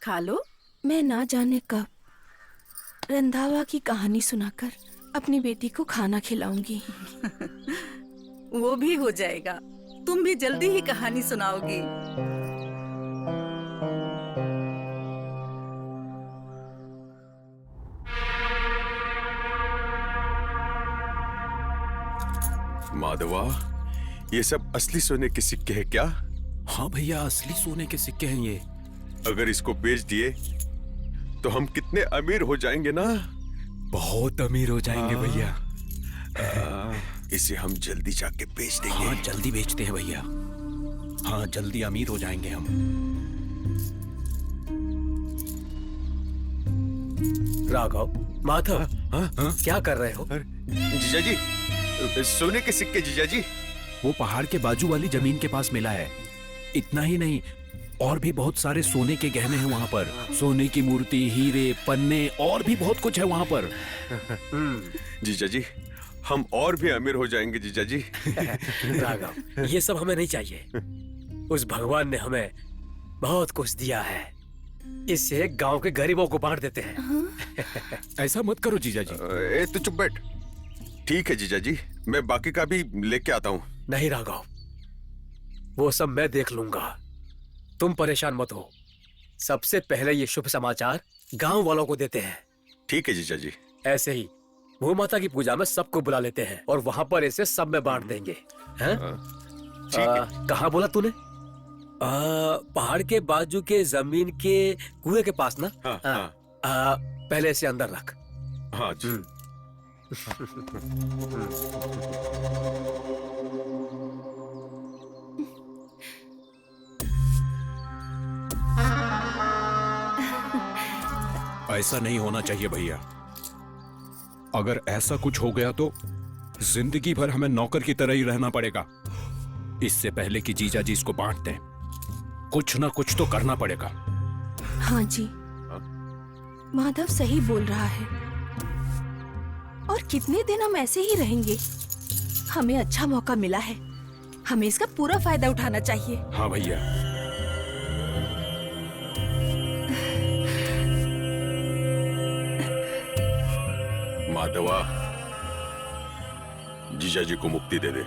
खा लो। मैं ना जाने कब रंधावा की कहानी सुनाकर अपनी बेटी को खाना खिलाऊंगी। वो भी हो जाएगा, तुम भी जल्दी ही कहानी सुनाओगी। माधवा, ये सब असली सोने के सिक्के हैं क्या? हाँ भैया, असली सोने के सिक्के हैं ये। अगर इसको बेच दिए तो हम कितने अमीर हो जाएंगे ना? बहुत अमीर हो जाएंगे भैया। इसे हम जल्दी जाके बेच देंगे। हाँ, जल्दी बेचते हैं भैया। हाँ, जल्दी अमीर हो जाएंगे हम। राघव, माधव, क्या कर रहे हो? जीजा जी, सोने के सिक्के जीजा जी। वो पहाड़ के बाजू वाली जमीन के पास मिला है। इतना ही नहीं, और भी बहुत सारे सोने के गहने हैं वहाँ पर। सोने की मूर्ति, हीरे, पन्ने और भी बहुत कुछ है वहाँ पर। जीजा जी, हम और भी अमीर हो जाएंगे जीजा जी। राघव, ये सब हमें नहीं चाहिए। उस भगवान ने हमें बहुत कुछ दिया है, इससे गांव के गरीबों को बांट देते हैं। ऐसा मत करो जीजा जी। तू चुप बैठ। ठीक है जीजा जी, मैं बाकी का भी लेके आता हूँ। नहीं राघव, वो सब मैं देख लूंगा, तुम परेशान मत हो। सबसे पहले ये शुभ समाचार गांव वालों को देते हैं। ठीक है जीजा जी। ऐसे ही भूमाता की पूजा में सबको बुला लेते हैं और वहां पर इसे सब में बांट देंगे। हैं? कहाँ बोला तूने? पहाड़ के बाजू के जमीन के कुएं के पास ना? पहले इसे अंदर रख। हाँ जी। ऐसा नहीं होना चाहिए भैया। अगर ऐसा कुछ हो गया तो जिंदगी भर हमें नौकर की तरह ही रहना पड़ेगा। इससे पहले कि जीजा जी इसको बांट दें, कुछ ना कुछ तो करना पड़ेगा। हाँ जी, माधव सही बोल रहा है। और कितने दिन हम ऐसे ही रहेंगे? हमें अच्छा मौका मिला है, हमें इसका पूरा फायदा उठाना चाहिए। हाँ भैया। माधवा, जीजा जी को मुक्ति दे दे।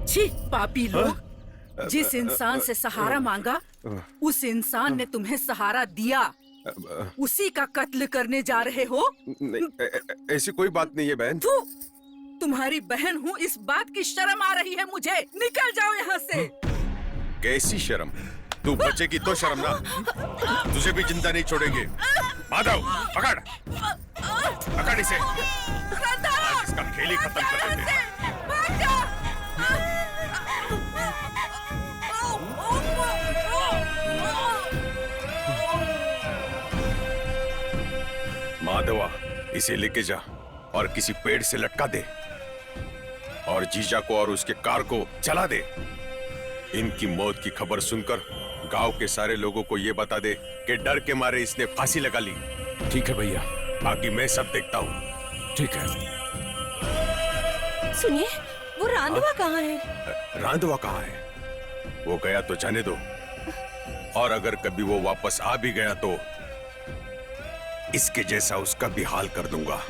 छी पापी लोग, जिस इंसान से सहारा मांगा उस इंसान ने तुम्हें सहारा दिया, उसी का कत्ल करने जा रहे हो। ऐसी कोई बात नहीं है बहन। तू तुम्हारी बहन हूँ, इस बात की शर्म आ रही है मुझे। निकल जाओ यहाँ से। कैसी शर्म? तू बचेगी तो शर्म ना, तुझे भी जिंदा नहीं छोड़ेंगे। माधव, पकड़ पकड़ इसे, आज इसका खेल ही खत्म कर देते हैं। माधवा, इसे लेके जा और किसी पेड़ से लटका दे और जीजा को और उसके कार को जला दे। इनकी मौत की खबर सुनकर गांव के सारे लोगों को ये बता दे कि डर के मारे इसने फांसी लगा ली। ठीक है भैया। बाकी मैं सब देखता हूँ। ठीक है। सुनिए, वो रांधवा कहाँ है? रांधवा कहाँ है? वो गया तो जाने दो, और अगर कभी वो वापस आ भी गया तो इसके जैसा उसका भी हाल कर दूंगा।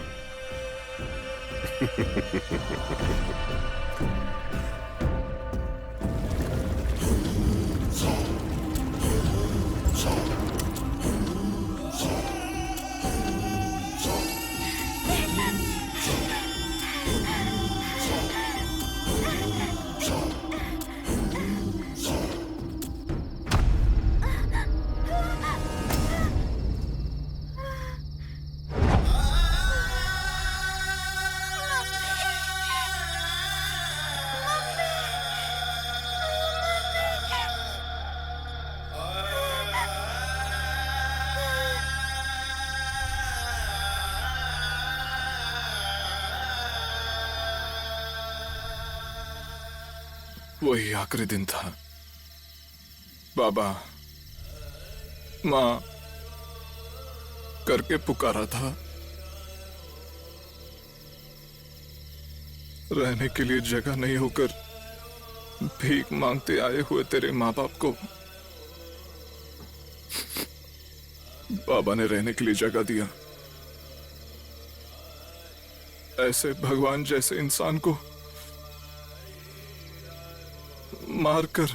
वही आखिरी दिन था। बाबा माँ करके पुकारा था, रहने के लिए जगह नहीं होकर भीख मांगते आए हुए तेरे माँ बाप को बाबा ने रहने के लिए जगह दिया। ऐसे भगवान जैसे इंसान को मारकर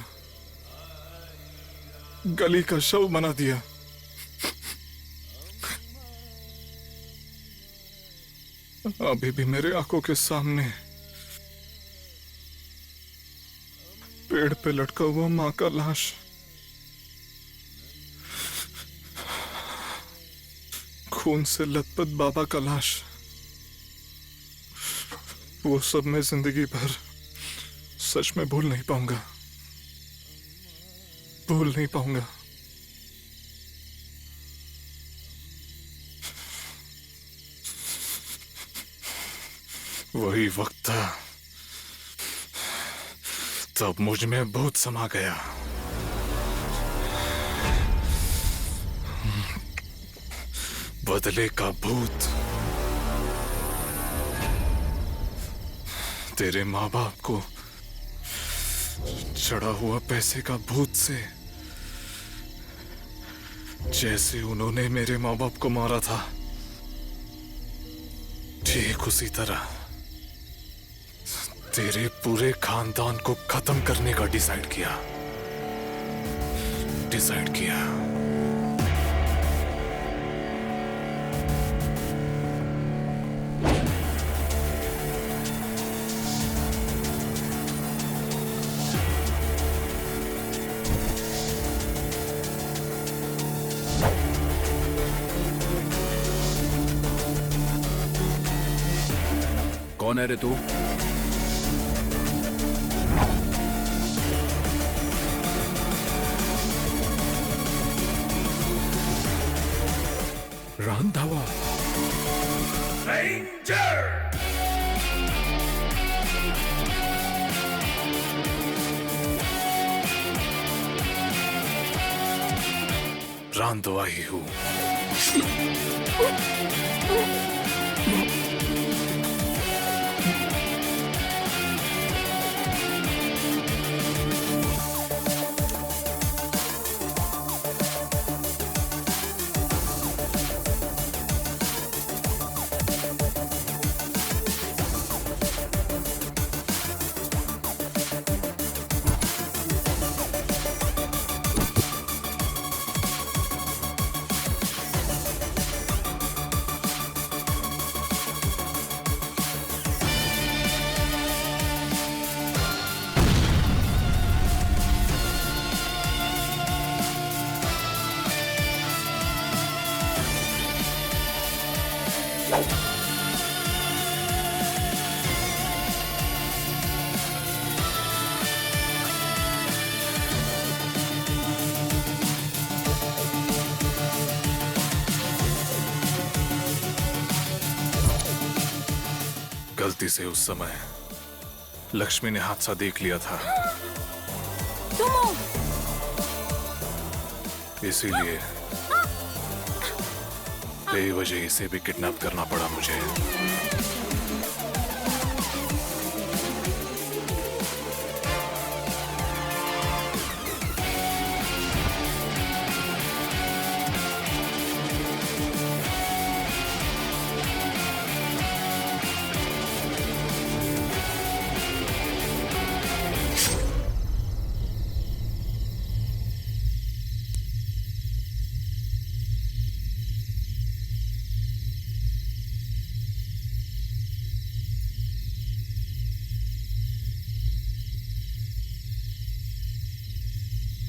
गली का शव बना दिया। अभी भी मेरे आंखों के सामने पेड़ पे लटका हुआ मां का लाश, खून से लथपथ बाबा का लाश, वो सब मैं जिंदगी भर सच में भूल नहीं पाऊंगा, भूल नहीं पाऊंगा। वही वक्त था तब मुझ में भूत समा गया। बदले का भूत। तेरे माँ बाप को चढ़ा हुआ पैसे का भूत से, जैसे उन्होंने मेरे माँ बाप को मारा था, ठीक उसी तरह तेरे पूरे खानदान को खत्म करने का डिसाइड किया। कौन है रे तू? रांधावा। रांधवा ही हूँ। गलती से उस समय लक्ष्मी ने हादसा देख लिया था, इसीलिए बेवजह इसे भी किडनैप करना पड़ा मुझे।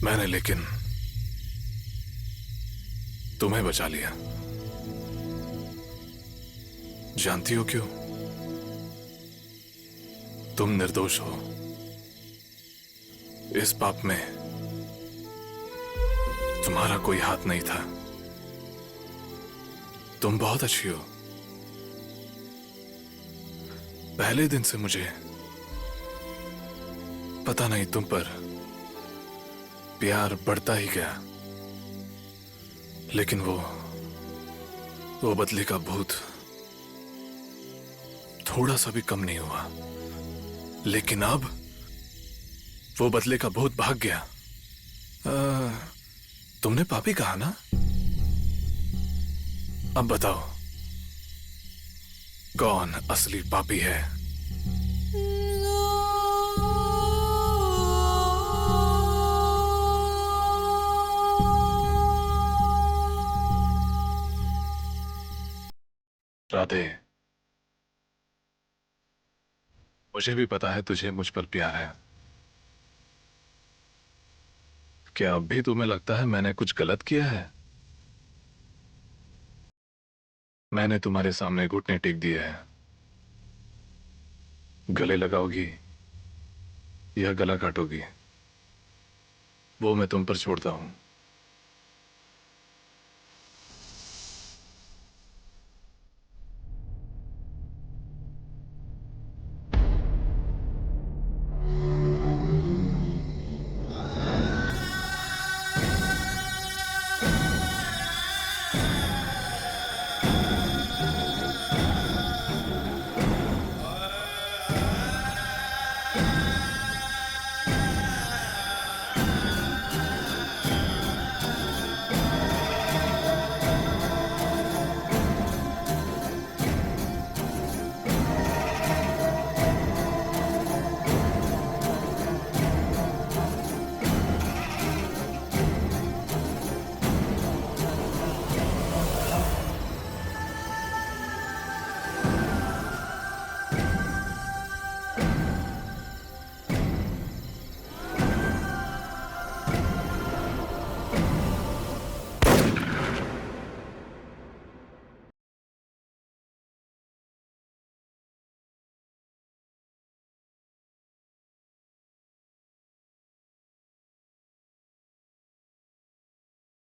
मैंने लेकिन तुम्हें बचा लिया। जानती हो क्यों? तुम निर्दोष हो। इस पाप में तुम्हारा कोई हाथ नहीं था। तुम बहुत अच्छी हो। पहले दिन से मुझे पता नहीं तुम पर प्यार बढ़ता ही गया, लेकिन वो बदले का भूत थोड़ा सा भी कम नहीं हुआ। लेकिन अब वो बदले का भूत भाग गया। तुमने पापी कहा ना? अब बताओ कौन असली पापी है? राधे, मुझे भी पता है तुझे मुझ पर प्यार है। क्या अब भी तुम्हें लगता है मैंने कुछ गलत किया है? मैंने तुम्हारे सामने घुटने टेक दिए हैं। गले लगाओगी या गला काटोगी, वो मैं तुम पर छोड़ता हूं।